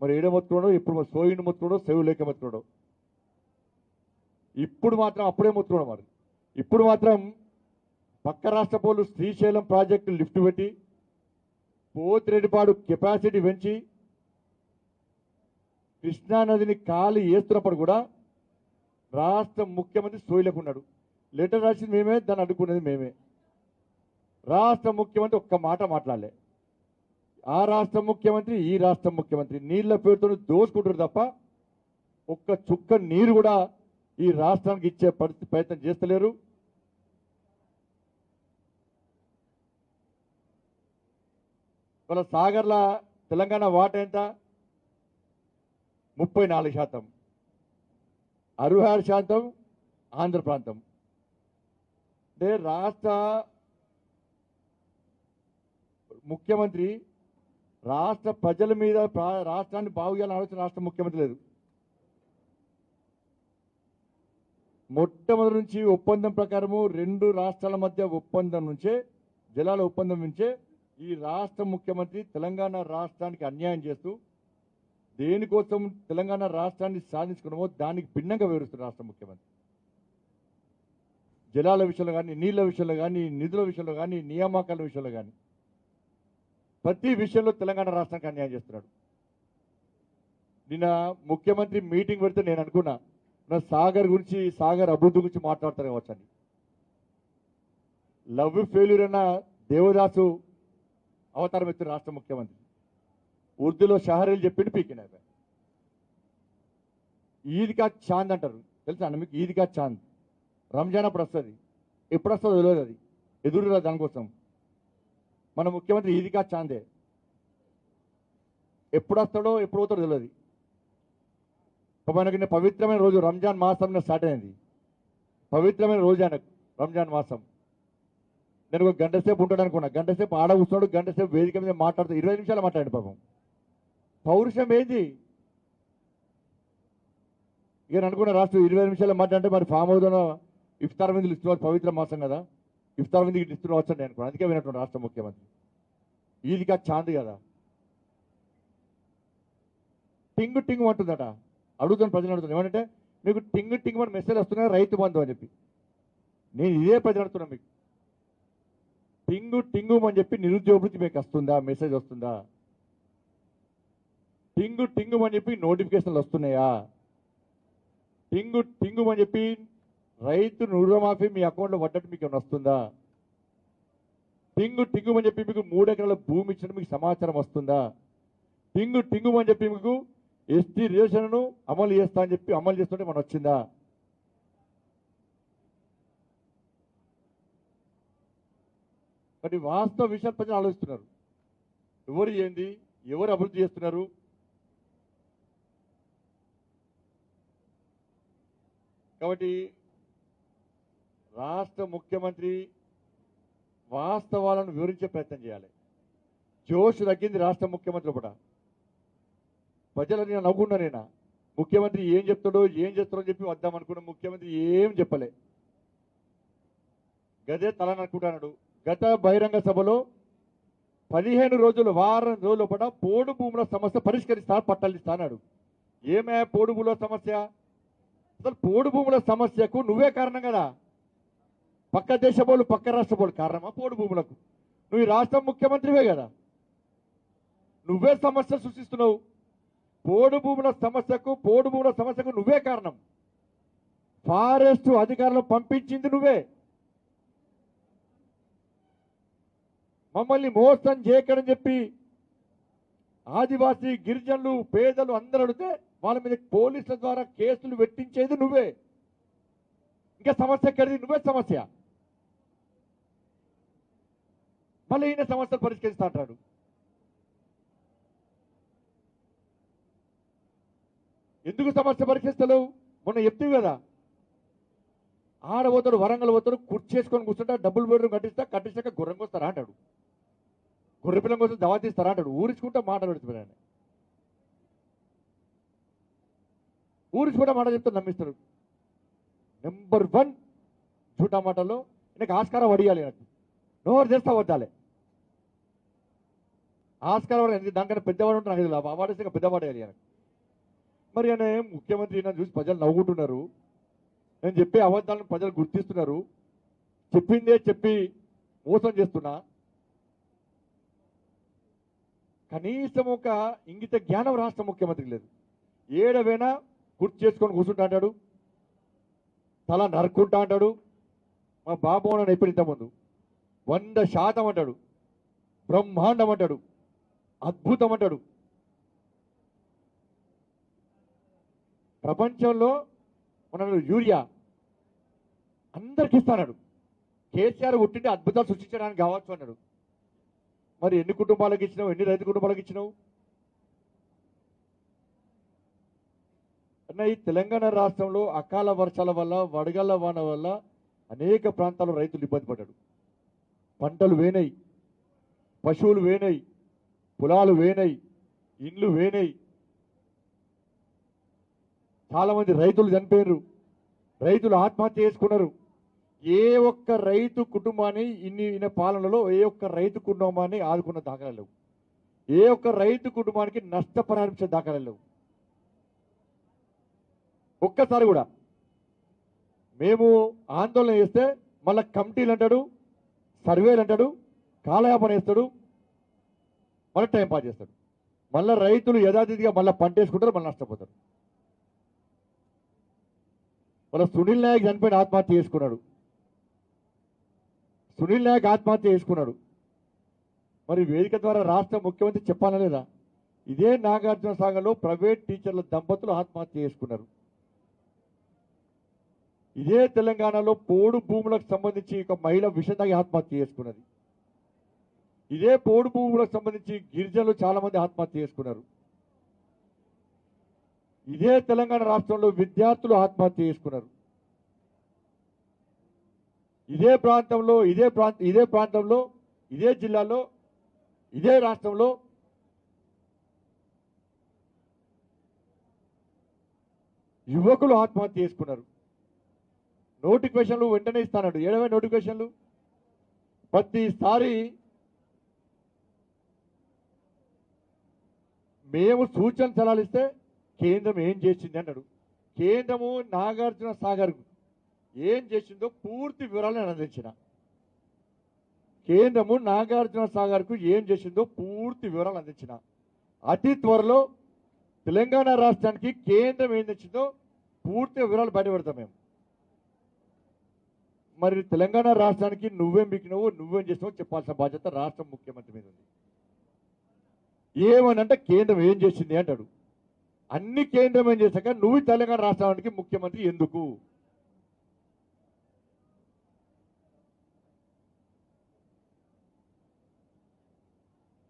మరి ఏడో మొత్తుకున్నాడో, ఇప్పుడు సోయిని మొత్తుకున్నాడో, సెవు లేక మొత్తుకున్నాడో. ఇప్పుడు మాత్రం అప్పుడే మొత్తుకున్నాడు. మరి ఇప్పుడు మాత్రం పక్క రాష్ట్ర పోలు శ్రీశైలం ప్రాజెక్టు లిఫ్ట్ పెట్టి పోతిరెడ్డిపాడు కెపాసిటీ పెంచి కృష్ణానదిని ఖాళీ చేస్తున్నప్పుడు కూడా రాష్ట్ర ముఖ్యమంత్రి సోయలేకున్నాడు. లెటర్ రాసింది మేమే, దాన్ని అడ్డుకునేది మేమే. రాష్ట్ర ముఖ్యమంత్రి ఒక్క మాట మాట్లాడలే. ఆ రాష్ట్ర ముఖ్యమంత్రి, ఈ రాష్ట్ర ముఖ్యమంత్రి నీళ్ల పేరుతో దోసుకుంటారు తప్ప ఒక్క చుక్క నీరు కూడా ఈ రాష్ట్రానికి ఇచ్చే ప్రయత్నం చేస్తలేరు. వాళ్ళ సాగర్ల తెలంగాణ వాటా ఎంత? 34%, 66% ఆంధ్ర ప్రాంతం. అంటే రాష్ట్ర ముఖ్యమంత్రి రాష్ట్ర ప్రజల మీద రాష్ట్రాన్ని బాగు చేయాలని ఆలోచన రాష్ట్ర ముఖ్యమంత్రి లేదు. మొట్టమొదటి నుంచి ఒప్పందం ప్రకారము 2 రాష్ట్రాల మధ్య ఒప్పందం నుంచే, జలాల ఒప్పందం నుంచే ఈ రాష్ట్ర ముఖ్యమంత్రి తెలంగాణ రాష్ట్రానికి అన్యాయం చేస్తూ దేనికోసం తెలంగాణ రాష్ట్రాన్ని సాధించుకున్నామో దానికి భిన్నంగా వివరిస్తున్నారు రాష్ట్ర ముఖ్యమంత్రి. జలాల విషయంలో కానీ, నీళ్ల విషయంలో కానీ, నిధుల విషయంలో కానీ, నియామకాల విషయంలో కానీ ప్రతి విషయంలో తెలంగాణ రాష్ట్రానికి అన్యాయం చేస్తున్నాడు. నిన్న ముఖ్యమంత్రి మీటింగ్ పెడితే నేను అనుకున్నా నా సాగర్ గురించి, సాగర్ అభివృద్ధి గురించి మాట్లాడతారు కావచ్చని. లవ్ ఫెయిల్యూర్ అన్న దేవదాసు అవతారం ఎత్తున్న రాష్ట్ర ముఖ్యమంత్రి ఉర్దూలో షహరీలు చెప్పిండి పీకినా. ఈద్గా చాంద్ అంటారు తెలుసా అన్న మీకు? ఈద్గా చాంద్ రంజాన్ అప్పుడు వస్తుంది, ఎప్పుడు వస్తుందో తెలియదు, అది ఎదురు దానికోసం. మన ముఖ్యమంత్రి ఈద్గా చాందే, ఎప్పుడు వస్తాడో ఎప్పుడు పోతాడో తెలియదు. మనకి పవిత్రమైన రోజు రంజాన్ మాసం స్టార్ట్ అయింది, పవిత్రమైన రోజు ఆయనకు రంజాన్ మాసం. నేను ఒక గంట సేపు ఉంటాడు అనుకున్నా, గంట సేపు ఆడ కూర్చున్నాడు, గంట సేపు వేదిక మీద మాట్లాడుతూ 20 నిమిషాలు మాట్లాడండి. పాపం పౌరుషం ఏంది? ఇక అనుకున్న రాష్ట్రం 20 నిమిషాలు మాట్లాడంటే మరి ఫామ్ హౌస్ ఇఫ్తార్ విందులు ఇస్తున్నారు, పవిత్ర మాసం కదా, ఇఫ్తార్ విందుకి ఇస్తున్న వచ్చండి అనుకున్నాను. అందుకే వినట్టు రాష్ట్ర ముఖ్యమంత్రి ఈద్గా చాంద్ కదా. టింగు టింగు అంటుందట. అడుగుతాను, ప్రజలు అడుగుతాను ఏమంటే మీకు టింగు టింగు అని మెసేజ్ వస్తున్నాయి రైతు బంధు అని చెప్పి. నేను ఇదే ప్రజలు అడుగుతున్నా, మీకు టింగు టింగు అని చెప్పి నిరుద్యోగ వృత్తి మీకు వస్తుందా, మెసేజ్ వస్తుందా? టింగు టింగు అని చెప్పి నోటిఫికేషన్లు వస్తున్నాయా? టింగు టింగు అని చెప్పి రైతు రుణమాఫీ మీ అకౌంట్లో పడ్డట్టు మీకు ఏమైనా వస్తుందా? టింగు టింగు అని చెప్పి మీకు 3 ఎకరాల భూమి ఇచ్చినట్టు మీకు సమాచారం వస్తుందా? టింగు టింగు అని చెప్పి మీకు ఎస్టీ రిజర్వేషన్ను అమలు చేస్తా అని చెప్పి అమలు చేస్తుంటే మనం వచ్చిందా? కాబట్టి వాస్తవ విషయాల ప్రజలు ఆలోచిస్తున్నారు. ఎవరు ఏంది, ఎవరు అభివృద్ధి చేస్తున్నారు? కాబట్టి రాష్ట్ర ముఖ్యమంత్రి వాస్తవాలను వివరించే ప్రయత్నం చేయాలి. జోష్ తగ్గింది రాష్ట్ర ముఖ్యమంత్రి కూడా. ప్రజలు నేను నవ్వుకున్నా, నేను ముఖ్యమంత్రి ఏం చెప్తాడో ఏం చేస్తాడో అని చెప్పి వద్దాం అనుకున్న ముఖ్యమంత్రి ఏం చెప్పలే, గదే తల నరుకుంటున్నాడు. గత బహిరంగ సభలో 15 రోజులు వారం రోజుల పాటు పోడు భూముల సమస్య పరిష్కరిస్తా పట్టాలు ఇస్తా అన్నాడు. ఏమే పోడు భూముల సమస్య? అసలు పోడు భూముల సమస్యకు నువ్వే కారణం కదా. పక్క దేశ బోళ్ళు పక్క రాష్ట్ర బోళ్ళు కారణమా పోడు భూములకు? నువ్వు ఈ రాష్ట్రం ముఖ్యమంత్రివే కదా, నువ్వే సమస్య సృష్టిస్తున్నావు. పోడు భూముల సమస్యకు నువ్వే కారణం. ఫారెస్ట్ అధికారులు పంపించింది నువ్వే. మమ్మల్ని మోసం చేయకని చెప్పి ఆదివాసీ గిరిజనులు పేదలు అందరూ అడిగితే వాళ్ళ మీద పోలీసుల ద్వారా కేసులు పెట్టించేది నువ్వే. ఇంకా సమస్య ఎక్కడిది? నువ్వే సమస్య. మళ్ళీ ఈయన సమస్యలు పరిష్కరిస్తా అంటాడు. ఎందుకు సమస్య పరిష్కరిస్తలేవు? మొన్న చెప్తావు కదా, ఆడబోతాడు వరంగల్ పోతాడు కుర్చేసుకొని కూర్చుంటా డబుల్ బెడ్రూమ్ కట్టిస్తాక గుర్రంకి వస్తారా అంటాడు. గొర్రె పిల్లం కోసం దవా తీస్తారా అంటాడు. ఊరించుకుంటా మాట పెడుతున్నాడు. ఊరించుకుంటా మాట చెప్తే నమ్మిస్తాడు. నెంబర్ 1 చూటా మాటల్లో నాకు ఆస్కారం వడియాలి. నాకు నోరు చేస్తా వద్దాలే ఆస్కారం వడ దానికన్నా పెద్దవాడు ఉంటే నాకు తెలియదు. అవార్డు పెద్దవాడు వేయాలి నాకు. మరి ఆయన ముఖ్యమంత్రి నన్ను చూసి ప్రజలు నవ్వుకుంటున్నారు. నేను చెప్పే అబద్ధాలను ప్రజలు గుర్తిస్తున్నారు. చెప్పిందే చెప్పి మోసం చేస్తున్నా. కనీసం ఒక ఇంగిత జ్ఞానం రాష్ట్ర ముఖ్యమంత్రికి లేదు. ఏడవైనా గుర్తు చేసుకొని కూర్చుంటా అంటాడు, తల నరుక్కుంటా అంటాడు. మా బాబు అని ఎప్పుడు ఇంతకుముందు 100% అంటాడు, బ్రహ్మాండం అంటాడు, అద్భుతం అంటాడు. ప్రపంచంలో మన యూరియా అందరికి ఇస్తాడు. కేసీఆర్ పుట్టింటే అద్భుతాలు సృష్టించడానికి కావచ్చు అన్నాడు. మరి ఎన్ని కుటుంబాలకు ఇచ్చినావు? ఎన్ని రైతు కుటుంబాలకు ఇచ్చినావు? అన్న ఈ తెలంగాణ రాష్ట్రంలో అకాల వర్షాల వల్ల వడగళ్ల వాన వల్ల అనేక ప్రాంతాల్లో రైతులు ఇబ్బంది పడ్డాడు. పంటలు వేనై, పశువులు వేనై, పొలాలు వేనై, ఇండ్లు వేనై, చాలా మంది రైతులు చనిపోయారు, రైతులు ఆత్మహత్య చేసుకున్నారు. ఏ ఒక్క రైతు కుటుంబాన్ని ఈయన పాలనలో ఏ ఒక్క రైతు కుటుంబాన్ని ఆదుకున్న దాఖలాలు లేవు. ఏ ఒక్క రైతు కుటుంబానికి నష్టపరిహారించే దాఖలాలు లేవు. ఒక్కసారి కూడా మేము ఆందోళన చేస్తే మళ్ళీ కమిటీలు అంటాడు, సర్వేలు అంటాడు, కాలయాపన వేస్తాడు, మళ్ళీ టైం పాస్ చేస్తాడు. మళ్ళీ రైతులు యథాతిథిగా మళ్ళీ పంట వేసుకుంటారు, మళ్ళీ నష్టపోతారు. మళ్ళీ సునీల్ నాయక్ చనిపోయిన ఆత్మహత్య చేసుకున్నాడు. సునీల్ నాయక్ ఆత్మహత్య చేసుకున్నాడు. మరి వేదిక ద్వారా రాష్ట్ర ముఖ్యమంత్రి చెప్పాలా లేదా? ఇదే నాగార్జున సాగర్లో ప్రైవేట్ టీచర్ల దంపతులు ఆత్మహత్య చేసుకున్నారు. ఇదే తెలంగాణలో పోడు భూములకు సంబంధించి ఒక మహిళ విషం తాగి ఆత్మహత్య చేసుకున్నది. ఇదే పోడు భూములకు సంబంధించి గిరిజనులు చాలా మంది ఆత్మహత్య చేసుకున్నారు. ఇదే తెలంగాణ రాష్ట్రంలో విద్యార్థులు ఆత్మహత్య చేసుకున్నారు. ఇదే ప్రాంతంలో ఇదే జిల్లాలో ఇదే రాష్ట్రంలో యువకులు ఆత్మహత్య చేసుకున్నారు. నోటిఫికేషన్లు వెంటనే ఇస్తాడు. 70 నోటిఫికేషన్లు. ప్రతిసారి మేము సూచన సలహాలు ఇస్తే కేంద్రం ఏం చేసింది అన్నాడు. కేంద్రము నాగార్జున సాగర్ ఏం చేసిందో పూర్తి వివరాలు నేను అందించిన. కేంద్రము నాగార్జున సాగర్కు ఏం చేసిందో పూర్తి వివరాలు అందించిన. అతి త్వరలో తెలంగాణ రాష్ట్రానికి కేంద్రం ఏం తెచ్చిందో పూర్తి వివరాలు బయటపెడతాం మేము. మరి తెలంగాణ రాష్ట్రానికి నువ్వేం బికినావు, నువ్వేం చేసినావు చెప్పాల్సిన బాధ్యత రాష్ట్ర ముఖ్యమంత్రి మీద ఉంది. ఏమనంటే కేంద్రం ఏం చేసింది అంటాడు. అన్ని కేంద్రం ఏం చేశాక నువ్వు తెలంగాణ రాష్ట్రానికి ముఖ్యమంత్రి ఎందుకు?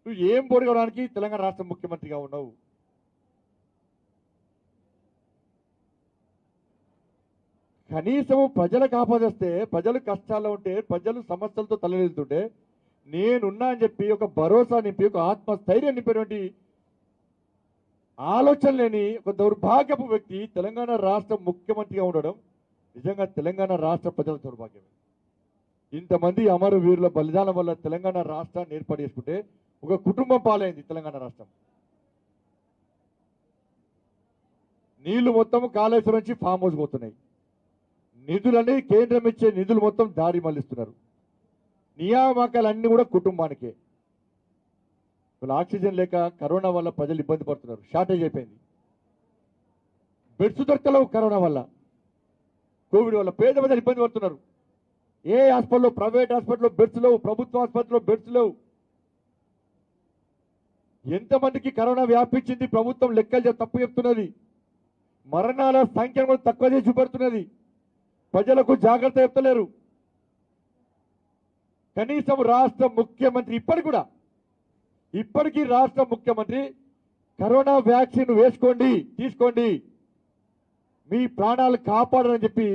నువ్వు ఏం పొడగడానికి తెలంగాణ రాష్ట్ర ముఖ్యమంత్రిగా ఉన్నావు? కనీసం ప్రజలకు ఆపదొస్తే, ప్రజలు కష్టాల్లో ఉంటే, ప్రజలు సమస్యలతో తలెళ్తుంటే నేనున్నా అని చెప్పి ఒక భరోసా నింపి, ఒక ఆత్మస్థైర్యం నింపేటువంటి ఆలోచన లేని ఒక దౌర్భాగ్యపు వ్యక్తి తెలంగాణ రాష్ట్ర ముఖ్యమంత్రిగా ఉండడం నిజంగా తెలంగాణ రాష్ట్ర ప్రజల దౌర్భాగ్యమే. ఇంతమంది అమరవీరుల బలిదానం వల్ల తెలంగాణ రాష్ట్రాన్ని ఏర్పాటు చేసుకుంటే ఒక కుటుంబం పాలైంది తెలంగాణ రాష్ట్రం. నీళ్లు మొత్తం కాళేశ్వరం నుంచి ఫామ్ హౌస్ పోతున్నాయి. నిధులన్నీ కేంద్రం ఇచ్చే నిధులు మొత్తం దారి మళ్లిస్తున్నారు. నియామకాలన్నీ కూడా కుటుంబానికే. ఇప్పుడు ఆక్సిజన్ లేక కరోనా వల్ల ప్రజలు ఇబ్బంది పడుతున్నారు. షార్టేజ్ అయిపోయింది. బెడ్స్ దొరకలేవు కరోనా వల్ల, కోవిడ్ వల్ల పేద ప్రజలు ఇబ్బంది పడుతున్నారు. ఏ హాస్పిటల్లో, ప్రైవేట్ హాస్పిటల్లో బెడ్స్ లేవు, ప్రభుత్వ ఆసుపత్రిలో బెడ్స్ లేవు. ఎంతమందికి కరోనా వ్యాపించింది ప్రభుత్వం లెక్కలు తప్పు చెప్తున్నది. మరణాల సంఖ్యను కూడా తక్కువ చేసి చూపెడుతున్నది. ప్రజలకు జాగ్రత్త చెప్తలేరు. కనీసం రాష్ట్ర ముఖ్యమంత్రి ఇప్పటికీ రాష్ట్ర ముఖ్యమంత్రి కరోనా వ్యాక్సిన్ వేసుకోండి, తీసుకోండి, మీ ప్రాణాలు కాపాడని చెప్పి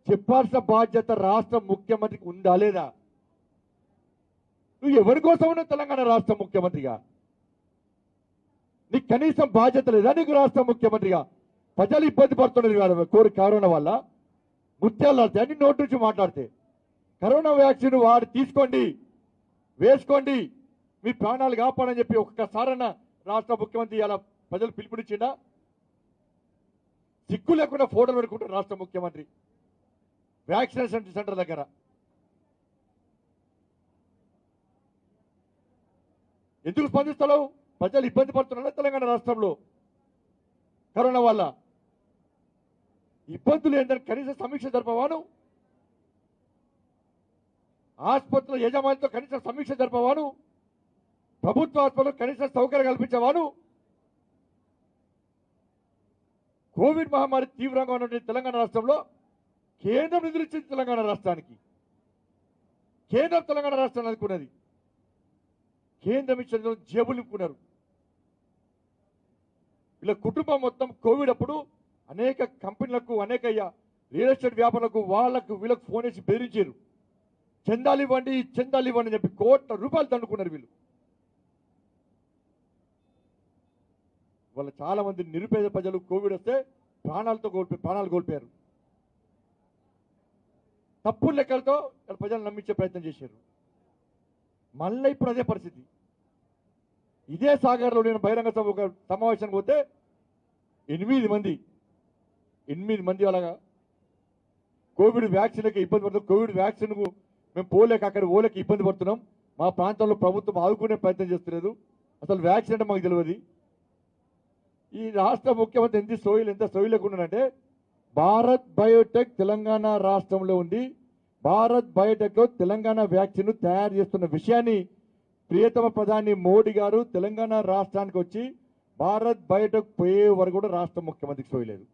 చెప్పాల్సిన బాధ్యత రాష్ట్ర ముఖ్యమంత్రికి ఉందా లేదా? నువ్వు ఎవరి కోసం ఉన్నావు తెలంగాణ రాష్ట్ర ముఖ్యమంత్రిగా? నీకు కనీసం బాధ్యత లేదా? నీకు రాష్ట్ర ముఖ్యమంత్రిగా ప్రజలు ఇబ్బంది పడుతున్నది కోరి కరోనా వల్ల ముత్యాలు అన్ని నోటి నుంచి మాట్లాడితే కరోనా వ్యాక్సిన్ వాడు తీసుకోండి, వేసుకోండి, మీ ప్రాణాలు కాపాడని చెప్పి ఒక్కసారన్నా రాష్ట్ర ముఖ్యమంత్రి అలా ప్రజలు పిలుపునిచ్చిండా? సిగ్గు లేకుండా ఫోటోలు పెట్టుకుంటారు రాష్ట్ర ముఖ్యమంత్రి వ్యాక్సినేషన్ సెంటర్ దగ్గర. ఎందుకు స్పందిస్తలేవు? ప్రజలు ఇబ్బంది పడుతున్నారు తెలంగాణ రాష్ట్రంలో కరోనా వల్ల. ఇబ్బందులు ఏంటంటే కనీస సమీక్ష జరపవాను, ఆసుపత్రుల యజమానితో కనీస సమీక్ష జరపవాను, ప్రభుత్వ ఆసుపత్రులు కనీస సౌకర్యం కల్పించవాను. కోవిడ్ మహమ్మారి తీవ్రంగా ఉన్నటువంటి తెలంగాణ రాష్ట్రంలో కేంద్రం నిధులు ఇచ్చింది తెలంగాణ రాష్ట్రానికి. కేంద్రం తెలంగాణ రాష్ట్రాన్ని అనుకున్నది. కేంద్రం ఇచ్చిన జేబులు నింపుకున్నారు. వీళ్ళ కుటుంబం మొత్తం కోవిడ్ అప్పుడు అనేక కంపెనీలకు, అనేక రియల్ ఎస్టేట్ వ్యాపారులకు, వీళ్ళకు ఫోన్ వేసి బెదిరించారు. చందాలు ఇవ్వండి, చందాలు ఇవ్వండి అని చెప్పి కోట్ల రూపాయలు దండుకున్నారు వీళ్ళు. వాళ్ళ చాలా మంది నిరుపేద ప్రజలు కోవిడ్ వస్తే ప్రాణాలు కోల్పోయారు. తప్పుడు లెక్కలతో ప్రజలు నమ్మించే ప్రయత్నం చేశారు. మళ్ళీ ఇప్పుడు అదే పరిస్థితి. ఇదే సాగర్లో నేను బహిరంగ సభ ఒక సమావేశానికి పోతే 8 మంది అలాగా కోవిడ్ వ్యాక్సిన్కి ఇబ్బంది పడుతున్నాం. కోవిడ్ వ్యాక్సిన్కు మేము అక్కడ పోలేక ఇబ్బంది పడుతున్నాం. మా ప్రాంతంలో ప్రభుత్వం ఆదుకునే ప్రయత్నం చేస్తలేదు. అసలు వ్యాక్సిన్ అంటే మాకు తెలియదు. ఈ రాష్ట్ర ముఖ్యమంత్రి ఎంత సోయి లేకుండానంటే భారత్ బయోటెక్ తెలంగాణ రాష్ట్రంలో ఉంది. భారత్ బయోటెక్లో తెలంగాణ వ్యాక్సిన్ తయారు చేస్తున్న విషయాన్ని ప్రియతమ ప్రధాని మోడీ గారు తెలంగాణ రాష్ట్రానికి వచ్చి భారత్ బయోటెక్ పోయే వరకు కూడా రాష్ట్ర ముఖ్యమంత్రికి సోయలేదు.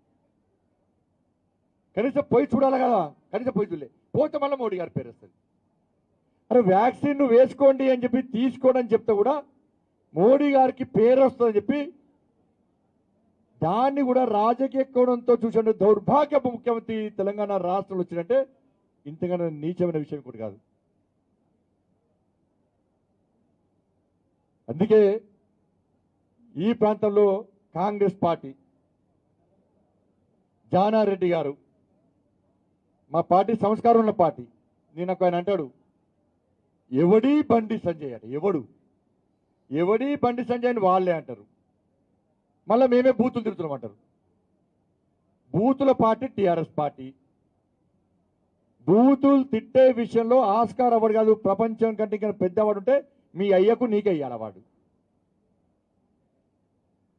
కనీసం పోయి చూడాలి కదా, కనీసం పోయి చూడలే. పోతే మళ్ళీ మోడీ గారి పేరు వస్తుంది. అరే వ్యాక్సిన్ వేసుకోండి అని చెప్పి తీసుకోండి అని చెప్తే కూడా మోడీ గారికి పేరు వస్తుందని చెప్పి దాన్ని కూడా రాజకీయ కోణంతో చూసే దౌర్భాగ్యపు ముఖ్యమంత్రి తెలంగాణ రాష్ట్రంలో వచ్చినట్టే ఇంతకన్నా నీచమైన విషయం కూడా కాదు. అందుకే ఈ ప్రాంతంలో కాంగ్రెస్ పార్టీ జానారెడ్డి గారు మా పార్టీ సంస్కారం ఉన్న పార్టీ. నేను ఆయన అంటాడు, ఎవడీ బండి సంజయ్ అంటే ఎవడీ బండి సంజయ్ అని వాళ్ళే అంటారు. మళ్ళీ మేమే బూతులు తిరుగుతున్నామంటారు. బూతుల పార్టీ టీఆర్ఎస్ పార్టీ. బూతులు తిట్టే విషయంలో ఆస్కార్ అవార్డు కాదు, ప్రపంచం కంటే ఇంకా పెద్ద అవార్డు ఉంటే మీ అయ్యకు నీకే ఇయ్యాలి అవార్డు.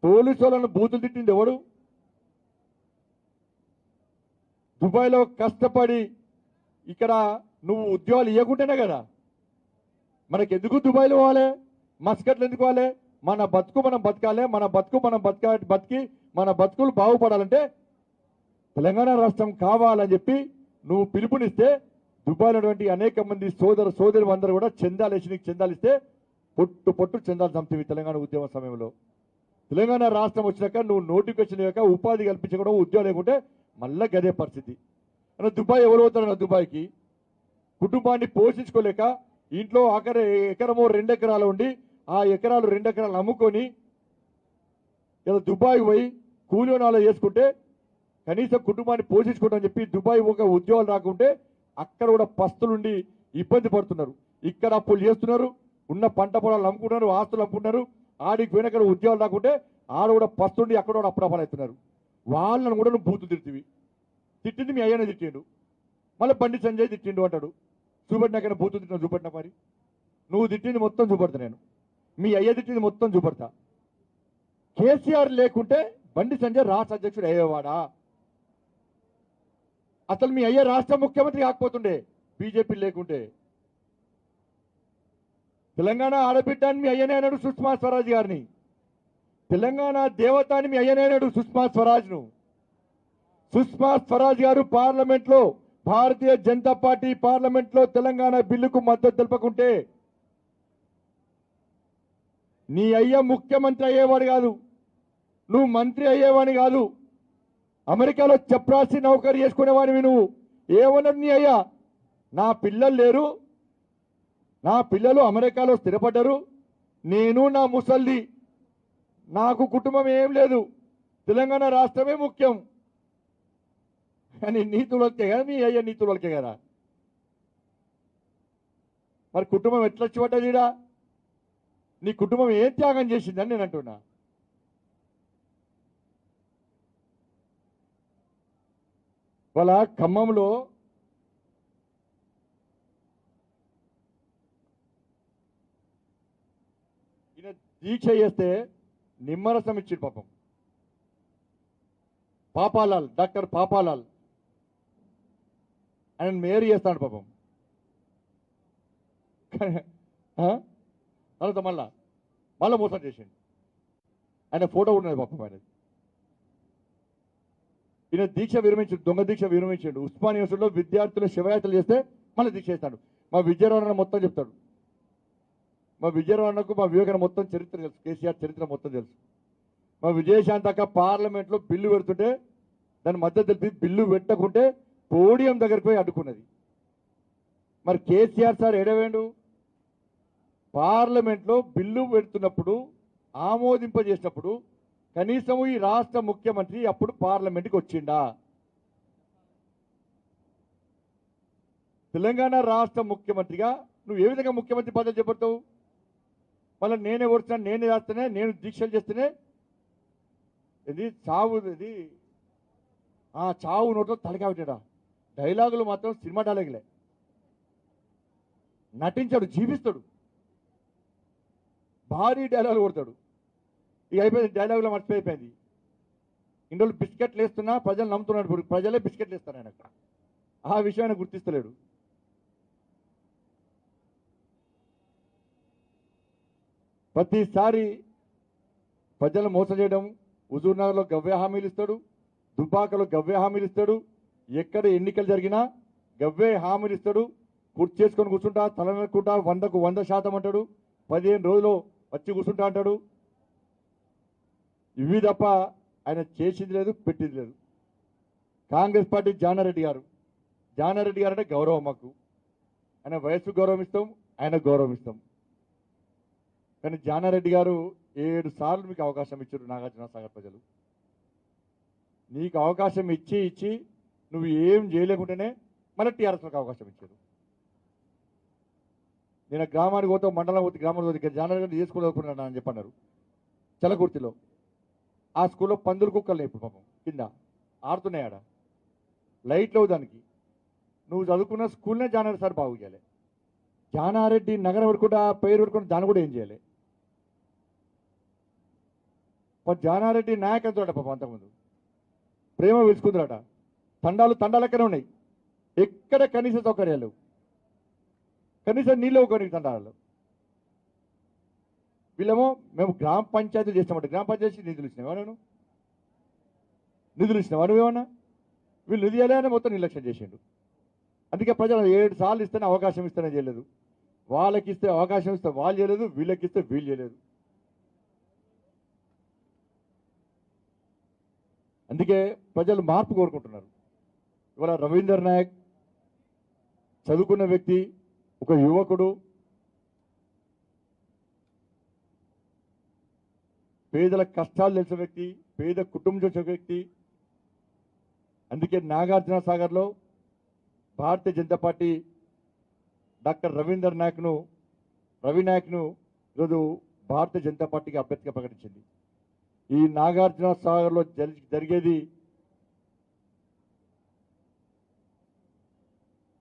పోలీసు వాళ్ళను బూతులు తిట్టింది ఎవడు? దుబాయ్లో కష్టపడి ఇక్కడ నువ్వు ఉద్యోగాలు ఇవ్వకుంటేనే కదా. మనకెందుకు దుబాయ్లో పోవాలి, మస్కట్లు ఎందుకు పోవాలి? మన బతుకు మనం బతకాలి. మన బతుకులు బాగుపడాలంటే తెలంగాణ రాష్ట్రం కావాలని చెప్పి నువ్వు పిలుపునిస్తే దుబాయ్లో అనేక మంది సోదరులు అందరూ కూడా చందాలు వేసి నీకు చందాలు ఇస్తే పొట్టు చందాలు చంపివి తెలంగాణ ఉద్యమ సమయంలో. తెలంగాణ రాష్ట్రం వచ్చినాక నువ్వు నోటిఫికేషన్ ఇవ్వక ఉపాధి కల్పించకుండా ఉద్యోగం లేకుంటే మళ్ళీ గదే పరిస్థితి. దుబాయ్ ఎవరు పోతారన్న దుబాయ్కి కుటుంబాన్ని పోషించుకోలేక ఇంట్లో ఎకరమో 2 ఎకరాలు ఉండి ఆ 2 ఎకరాలు అమ్ముకొని ఇలా దుబాయ్ పోయి కూలీనాలు చేసుకుంటే కనీసం కుటుంబాన్ని పోషించుకుంటామని చెప్పి దుబాయ్ ఒక ఉద్యోగాలు రాకుంటే అక్కడ కూడా పస్తులుండి ఇబ్బంది పడుతున్నారు. ఇక్కడ అప్పులు చేస్తున్నారు, ఉన్న పంట పొలాలు అమ్ముకుంటున్నారు, ఆస్తులు అమ్ముకుంటున్నారు. ఆడికి పోయినక్కడ ఉద్యోగాలు రాకుంటే ఆడ కూడా పస్తుండి అక్కడ కూడా అప్పుడప్పుడు అవుతున్నారు. వాళ్ళని కూడా నువ్వు బూతులు తిడుతుంది. తిట్టింది మీ అయ్యనే తిట్టిండు, మళ్ళీ బండి సంజయ్ తిట్టిండు అంటాడు. చూపెట్టినాకైనా బూతులు తిట్టినా చూపెట్టినా మరి నువ్వు తిట్టింది మొత్తం చూపెడతా, నేను మీ అయ్య తిట్టింది మొత్తం చూపెడతా. కేసీఆర్ లేకుంటే బండి సంజయ్ రాష్ట్ర అధ్యక్షుడు అయ్యేవాడా? అసలు మీ అయ్య రాష్ట్ర ముఖ్యమంత్రి కాకపోతుండే బీజేపీ లేకుంటే. తెలంగాణ ఆడబిడ్డ అని మీ అయ్యనే అన్నాడు సుష్మా స్వరాజ్ గారిని. తెలంగాణ దేవత అని మీ అయ్యనే అన్నాడు సుష్మా స్వరాజ్ను. సుష్మా స్వరాజ్ గారు పార్లమెంట్లో, భారతీయ జనతా పార్టీ పార్లమెంట్లో తెలంగాణ బిల్లుకు మద్దతు తెలపకుంటే నీ అయ్య ముఖ్యమంత్రి అయ్యేవాడు కాదు, నువ్వు మంత్రి అయ్యేవాడిని కాదు. అమెరికాలో చప్రాసి నౌకరీ చేసుకునేవాడివి నువ్వు. ఏమన్నాడు నీ అయ్యా? నా పిల్లలు లేరు, నా పిల్లలు అమెరికాలో స్థిరపడ్డారు, నేను నా ముసల్ది, నాకు కుటుంబం ఏం లేదు, తెలంగాణ రాష్ట్రమే ముఖ్యం అని నీతులు వస్తే కదా మీ అయ్యా, నీతులు వలకే కదా. మరి కుటుంబం ఎట్లా వచ్చి పడ్డదిరా? నీ కుటుంబం ఏం త్యాగం చేసిందని నేను అంటున్నా. వాళ్ళ ఖమ్మంలో ఈయన దీక్ష చేస్తే నిమ్మరసం ఇచ్చిండు పాపం. పాపాలాల్, డాక్టర్ పాపాలాల్ ఆయన మేరీ చేస్తాడు పాపం. తర్వాత మళ్ళా మోసం చేసిండు. ఆయన ఫోటో ఉన్నది పాపం. ఆయన ఈయన దీక్ష విరమించాడు, దొంగ దీక్ష విరమించాడు. ఉస్మాన్ యూనివర్సిటీలో విద్యార్థులు శివయాత్రలు చేస్తే మళ్ళీ దీక్ష చేస్తాడు. మా విజయవాడ మొత్తం చెప్తాడు. మా విజయవాడకు మా వివేకానంద మొత్తం చరిత్ర తెలుసు, కేసీఆర్ చరిత్ర మొత్తం తెలుసు. మా విజయశాంతి అక్క పార్లమెంట్లో బిల్లు పెడుతుంటే దాని మద్దతు తెలిపి బిల్లు పెట్టకుంటే పోడియం దగ్గరికి పోయి అడ్డుకున్నది. మరి కేసీఆర్ సార్ ఏడవేండు? పార్లమెంట్లో బిల్లు పెడుతున్నప్పుడు ఆమోదింపజేసినప్పుడు కనీసం ఈ రాష్ట్ర ముఖ్యమంత్రి అప్పుడు పార్లమెంట్కి వచ్చిండా? తెలంగాణ రాష్ట్ర ముఖ్యమంత్రిగా నువ్వు ఏ విధంగా ముఖ్యమంత్రి పదవి చేపడతావు? మళ్ళీ నేనే ఓడుతున్నా, నేనే చేస్తేనే, నేను దీక్షలు చేస్తేనే ఇది చావు, ఇది చావు నోట్లో తలకావిటాడా? డైలాగులు మాత్రం సినిమా డైలాగులే. నటించాడు, జీవిస్తాడు, భారీ డైలాగులు కొడతాడు. ఇక అయిపోయింది, డైలాగులో మర్చిపోయిపోయింది. ఇన్ని రోజులు బిస్కెట్లు వేస్తున్నా ప్రజలు నమ్ముతున్నాడు. ఇప్పుడు ప్రజలే బిస్కెట్లు వేస్తారు ఆయనకు. ఆ విషయాన్ని గుర్తిస్తలేడు. ప్రతిసారి ప్రజలు మోసం చేయడం. హుజూర్నగర్లో గవ్వే హామీలు ఇస్తాడు, దుబ్బాకలో గవ్వే హామీలు ఇస్తాడు, ఎక్కడ ఎన్నికలు జరిగినా గవ్వే హామీలు ఇస్తాడు. కుర్చీ చేసుకొని కూర్చుంటా, తలనెక్కుంటా, 100కు 100% అంటాడు. 15 రోజులు వచ్చి కూర్చుంటా అంటాడు. ఇవి తప్ప ఆయన చేసింది లేదు, పెట్టింది లేదు. కాంగ్రెస్ పార్టీ జానారెడ్డి గారు అంటే గౌరవం మాకు. ఆయన వయస్సు గౌరవం ఇస్తాం, ఆయన గౌరవం ఇస్తాం. కానీ జానారెడ్డి గారు 7 సార్లు మీకు అవకాశం ఇచ్చారు నాగార్జున సాగర్ ప్రజలు. నీకు అవకాశం ఇచ్చి నువ్వు ఏం చేయలేకుండానే మళ్ళీ టీఆర్ఎస్లకు అవకాశం ఇచ్చారు. నేను గ్రామానికి పోతే, మండలం పోతే, గ్రామానికి పోతే జానారెడ్డి గారు చేసుకోలేకున్నాను అని చెప్పన్నారు. చలకుర్తిలో ఆ స్కూల్లో పందులు కుక్కలు ఇప్పుడు పాపం కింద ఆడుతున్నాయి. ఆడ లైట్లు దానికి. నువ్వు చదువుకున్న స్కూల్నే జానారెడ్డి సార్ బాగు చేయాలి. జానారెడ్డి నగరం పెట్టుకుంటా, పేరు పెట్టుకుంటే దాన్ని కూడా ఏం చేయాలి? జానారెడ్డి నాయకత్వం పాపం అంతకుముందు ప్రేమ పిలుచుకుందరట. తండాలెక్కనే ఉన్నాయి, ఎక్కడ కనీస సౌకర్యాలు, కనీసం నీళ్ళు ఒకరికి తండాలలో. వీళ్ళేమో మేము గ్రామ పంచాయతీ చేస్తామంటే గ్రామ పంచాయతీ నిధులు ఇచ్చినావా? నిధులు ఇచ్చినావా నువ్వేమన్నా? వీళ్ళు నిధి ఇవ్వాలని మొత్తం నిర్లక్ష్యం చేసిండు. అందుకే ప్రజలు 7 సార్లు ఇస్తేనే అవకాశం ఇస్తేనే చేయలేదు. వాళ్ళకి ఇస్తే అవకాశం ఇస్తే వాళ్ళు చేయలేదు, వీళ్ళకి ఇస్తే వీళ్ళు చేయలేదు. అందుకే ప్రజలు మార్పు కోరుకుంటున్నారు. ఇవాళ రవీందర్ నాయక్ చదువుకున్న వ్యక్తి, ఒక యువకుడు, పేదల కష్టాలు తెలిసిన వ్యక్తి, పేద కుటుంబం తెలిసిన వ్యక్తి. అందుకే నాగార్జున సాగర్లో భారతీయ జనతా పార్టీ డాక్టర్ రవీందర్ నాయక్ను రవి నాయక్ను ఈరోజు భారతీయ జనతా పార్టీకి అభ్యర్థిగా ప్రకటించింది. ఈ నాగార్జున సాగర్లో జరిగేది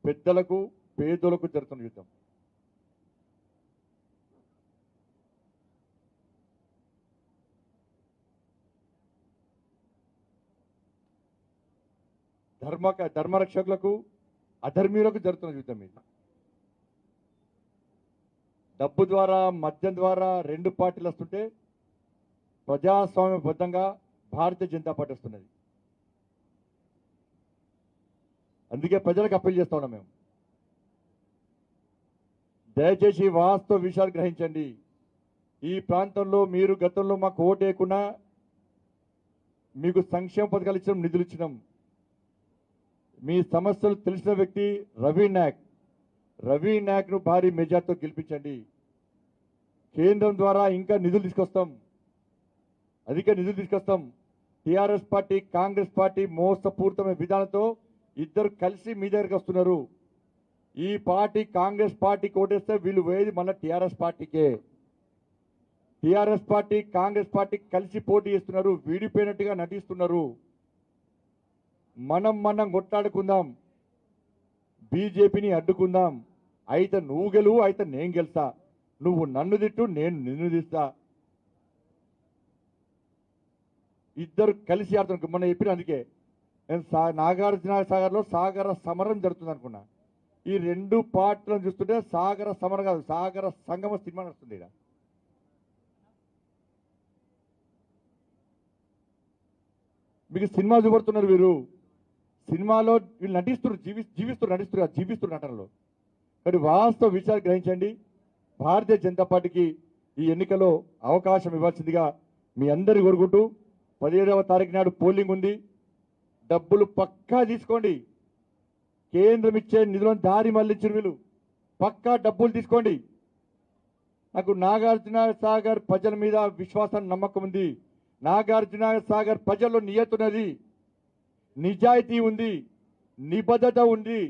పెద్దలకు పేదలకు జరుగుతున్న యుద్ధం. ధర్మరక్షకులకు అధర్మీయులకు జరుగుతున్న యుద్ధం ఇది. డబ్బు ద్వారా మద్యం ద్వారా రెండు పార్టీలు వస్తుంటే ప్రజాస్వామ్యబద్ధంగా భారతీయ జనతా పార్టీ వస్తున్నది. అందుకే ప్రజలకు అప్పీల్ చేస్తా ఉన్నాం మేము, దయచేసి వాస్తవ విషయాలు గ్రహించండి. ఈ ప్రాంతంలో మీరు గతంలో మాకు ఓటు వేయకుండా మీకు సంక్షేమ పథకాలు ఇచ్చినాం, నిధులు ఇచ్చినాం. మీ సమస్యలు తెలిసిన వ్యక్తి రవి నాయక్ను భారీ మెజార్టీతో గెలిపించండి. కేంద్రం ద్వారా ఇంకా నిధులు తీసుకొస్తాం, అధిక నిధులు తీసుకొస్తాం. టీఆర్ఎస్ పార్టీ కాంగ్రెస్ పార్టీ మోసపూరితమైన విధానంతో ఇద్దరు కలిసి మీ దగ్గరికి వస్తున్నారు. ఈ పార్టీ కాంగ్రెస్ పార్టీకి ఓటేస్తే వీళ్ళు వేది మన టీఆర్ఎస్ పార్టీకే. టీఆర్ఎస్ పార్టీ కాంగ్రెస్ పార్టీ కలిసి పోటీ చేస్తున్నారు, వీడిపోయినట్టుగా నటిస్తున్నారు. మనం కొట్లాడుకుందాం, బీజేపీని అడ్డుకుందాం. అయితే నువ్వు గెలువు, అయితే నేను గెలుస్తా. నువ్వు నన్ను తిట్టు, నేను నిన్ను తీస్తా. ఇద్దరు కలిసి ఆడుతున్నారు. మొన్న చెప్పిన అందుకే నేను నాగార్జున సాగర్లో సాగర సమరం జరుగుతుంది అనుకున్నా. ఈ రెండు పార్టీలను చూస్తుంటే సాగర సమరం కాదు, సాగర సంగమ సినిమా నడుస్తుంది. ఇక్కడ మీకు సినిమా చూపడుతున్నారు. వీరు సినిమాలో వీళ్ళు నటిస్తున్నారు, జీవిస్తున్నారు నటనలో. కానీ వాస్తవ విషయాలు గ్రహించండి. భారతీయ జనతా పార్టీకి ఈ ఎన్నికలో అవకాశం ఇవ్వాల్సిందిగా మీ అందరి కోరుకుంటూ, 17వ తారీఖు నాడు పోలింగ్ ఉంది. డబ్బులు పక్కా తీసుకోండి. కేంద్రం ఇచ్చే నిధులను దారి మళ్లించిన వీళ్ళు పక్కా డబ్బులు తీసుకోండి. నాకు నాగార్జున సాగర్ ప్రజల మీద విశ్వాసం, నమ్మకం ఉంది. నాగార్జున సాగర్ ప్రజల్లో నియత ఉన్నది, నిజాయితీ ఉంది, నిబద్ధత ఉంది.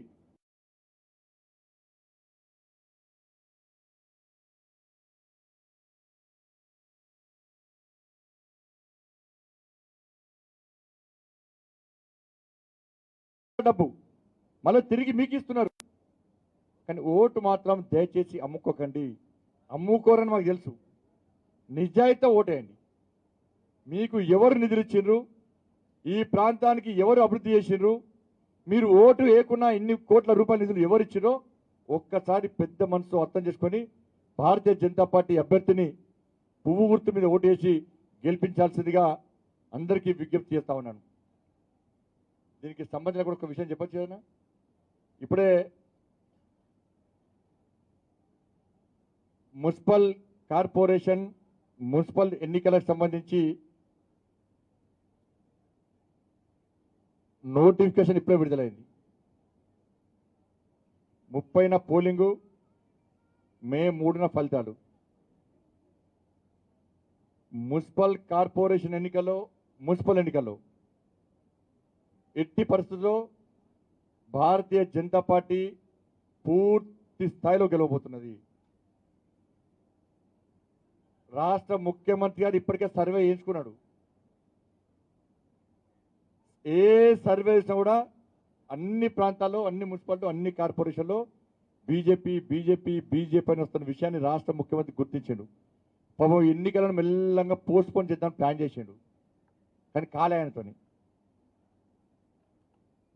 డబ్బు మళ్ళీ తిరిగి మీకు ఇస్తున్నారు. కానీ ఓటు మాత్రం దయచేసి అమ్ముకోకండి. అమ్ముకోరని మాకు తెలుసు. నిజాయితీ ఓటేయండి. మీకు ఎవరు నిధులు ఇచ్చిండ్రు, ఈ ప్రాంతానికి ఎవరు అభివృద్ధి చేసిండ్రు, మీరు ఓటు వేయకుండా ఇన్ని కోట్ల రూపాయల నిధులు ఎవరు ఇచ్చిరో ఒక్కసారి పెద్ద మనసు అర్థం చేసుకొని భారతీయ జనతా పార్టీ అభ్యర్థిని పువ్వు గుర్తు మీద ఓటు వేసి గెలిపించాల్సిందిగా అందరికీ విజ్ఞప్తి చేస్తా ఉన్నాను. దీనికి సంబంధించిన కూడా ఒక విషయం చెప్పచ్చు కదా. ఇప్పుడే మున్సిపల్ కార్పొరేషన్ మున్సిపల్ ఎన్నికలకు సంబంధించి నోటిఫికేషన్ ఇప్పుడే విడుదలైంది. 30న పోలింగు, మే 3న ఫలితాలు. మున్సిపల్ కార్పొరేషన్ ఎన్నికల్లో ఎట్టి పరిస్థితుల్లో భారతీయ జనతా పార్టీ పూర్తి స్థాయిలో గెలవబోతున్నది. రాష్ట్ర ముఖ్యమంత్రి గారు ఇప్పటికే సర్వే చేయించుకున్నాడు. ఏ సర్వే చేసినా కూడా అన్ని ప్రాంతాల్లో, అన్ని మున్సిపాలిటీ, అన్ని కార్పొరేషన్లో బీజేపీ అని వస్తున్న విషయాన్ని రాష్ట్ర ముఖ్యమంత్రి గుర్తించాడు. పాపం ఎన్నికలను మెల్లంగా పోస్ట్పోన్ చేద్దాం ప్లాన్ చేసిండు. కానీ కాలే ఆయనతోని.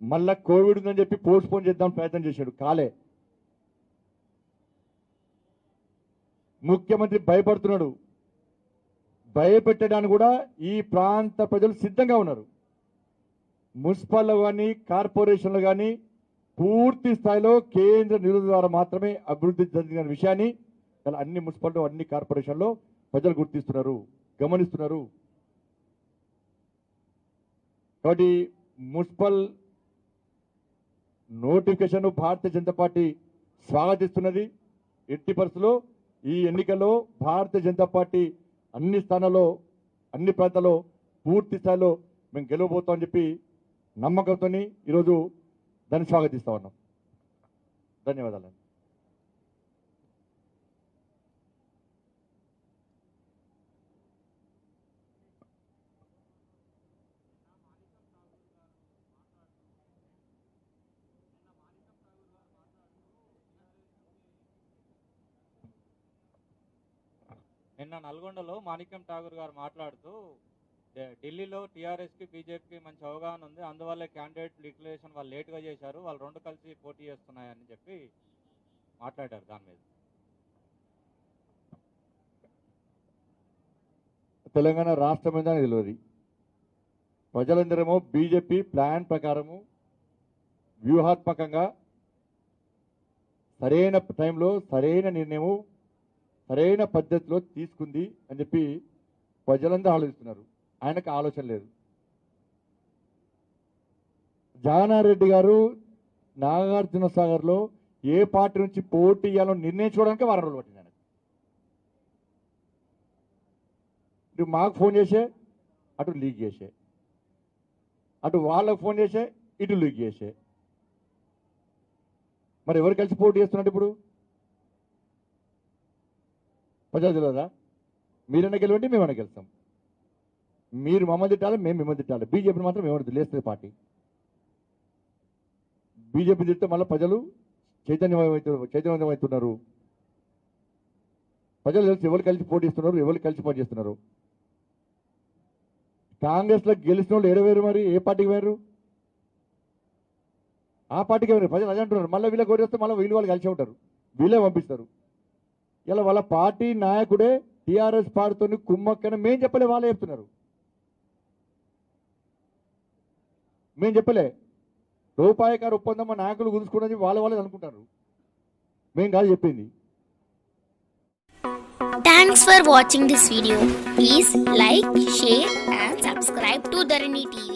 మళ్ళా కోవిడ్ ఉందని చెప్పి పోస్ట్పోన్ చేద్దాం ప్రయత్నం చేశాడు, కాలే. ముఖ్యమంత్రి భయపడుతున్నాడు. భయపెట్టడానికి కూడా ఈ ప్రాంత ప్రజలు సిద్ధంగా ఉన్నారు. మున్సిపల్లో కానీ కార్పొరేషన్లో కానీ పూర్తి స్థాయిలో కేంద్ర నిధుల ద్వారా మాత్రమే అభివృద్ధి జరిగిన విషయాన్ని అన్ని మున్సిపాలిటీ, అన్ని కార్పొరేషన్లో ప్రజలు గుర్తిస్తున్నారు, గమనిస్తున్నారు. కాబట్టి municipal notification Bharatiya Janata party స్వాగతిస్తున్నది. ఎట్టి పరిస్థితుల్లో ఈ ఎన్నికల్లో భారతీయ జనతా పార్టీ అన్ని స్థానాల్లో, అన్ని ప్రాంతాల్లో పూర్తి స్థాయిలో మేము గెలవబోతామని చెప్పి నమ్మకంతో ఈరోజు దాన్ని స్వాగతిస్తా ఉన్నాం. ధన్యవాదాలు. నిన్న నల్గొండలో మాణిక్యం ఠాగూర్ గారు మాట్లాడుతూ ఢిల్లీలో టీఆర్ఎస్కి బీజేపీకి మంచి అవగాహన ఉంది, అందువల్లే క్యాండిడేట్ డిక్లరేషన్ వాళ్ళు లేట్గా చేశారు, వాళ్ళు రెండు కలిసి పోటీ చేస్తున్నాయని చెప్పి మాట్లాడారు. దాని మీద తెలంగాణ రాష్ట్రం మీద తెలియదు. ప్రజలందరేమో బీజేపీ ప్లాన్ ప్రకారము వ్యూహాత్మకంగా సరైన టైంలో సరైన నిర్ణయము సరైన పద్ధతిలో తీసుకుంది అని చెప్పి ప్రజలందరూ ఆలోచిస్తున్నారు. ఆయనకు ఆలోచన లేదు. జానారెడ్డి గారు నాగార్జున సాగర్లో ఏ పార్టీ నుంచి పోటీ చేయాలో నిర్ణయించుకోవడానికి వారం రోజులు పట్టింది. ఆయనకు ఇటు మాకు ఫోన్ చేసే అటు లీక్ చేసే, అటు వాళ్ళకు ఫోన్ చేసే ఇటు లీక్ చేసే. మరి ఎవరు కలిసి పోటీ చేస్తున్నట్టు ఇప్పుడు ప్రజలు తెలియదా? మీరన్నా గెలవండి, మేమన్నా గెలుస్తాం. మీరు మమ్మల్ని తిట్టాలి, మేము మిమ్మల్ని తిట్టాలి. బీజేపీని మాత్రం ఏమన్నా లేస్తుంది పార్టీ. బీజేపీ తిడితే మళ్ళీ ప్రజలు చైతన్యమవుతున్నారు. ప్రజలు తెలిసి ఎవరు కలిసి పోటీ ఇస్తున్నారు, ఎవరు కలిసి పనిచేస్తున్నారు. కాంగ్రెస్లో గెలిచిన వాళ్ళు ఏడవేరు, మరి ఏ పార్టీకి వేరు? ఆ పార్టీకి వేరు. ప్రజలు అదే అంటున్నారు. మళ్ళీ వీళ్ళకి ఓటేస్తే మళ్ళీ వీళ్ళు వాళ్ళు కలిసి ఉంటారు, వీళ్ళే పంపిస్తారు. ఇలా వాళ్ళ పార్టీ నాయకుడే టీఆర్ఎస్ పార్టీతో కుమ్మక్కని మేము చెప్పలే, వాళ్ళే చెప్తున్నారు. మేము చెప్పలే. రూపాయికారు ఒప్పందం మా నాయకులు కుదుర్చుకోవడం వాళ్ళే అనుకుంటారు. మేము కాదు చెప్పింది. Thanks for watching this video. Please like, share and subscribe to Dharani TV.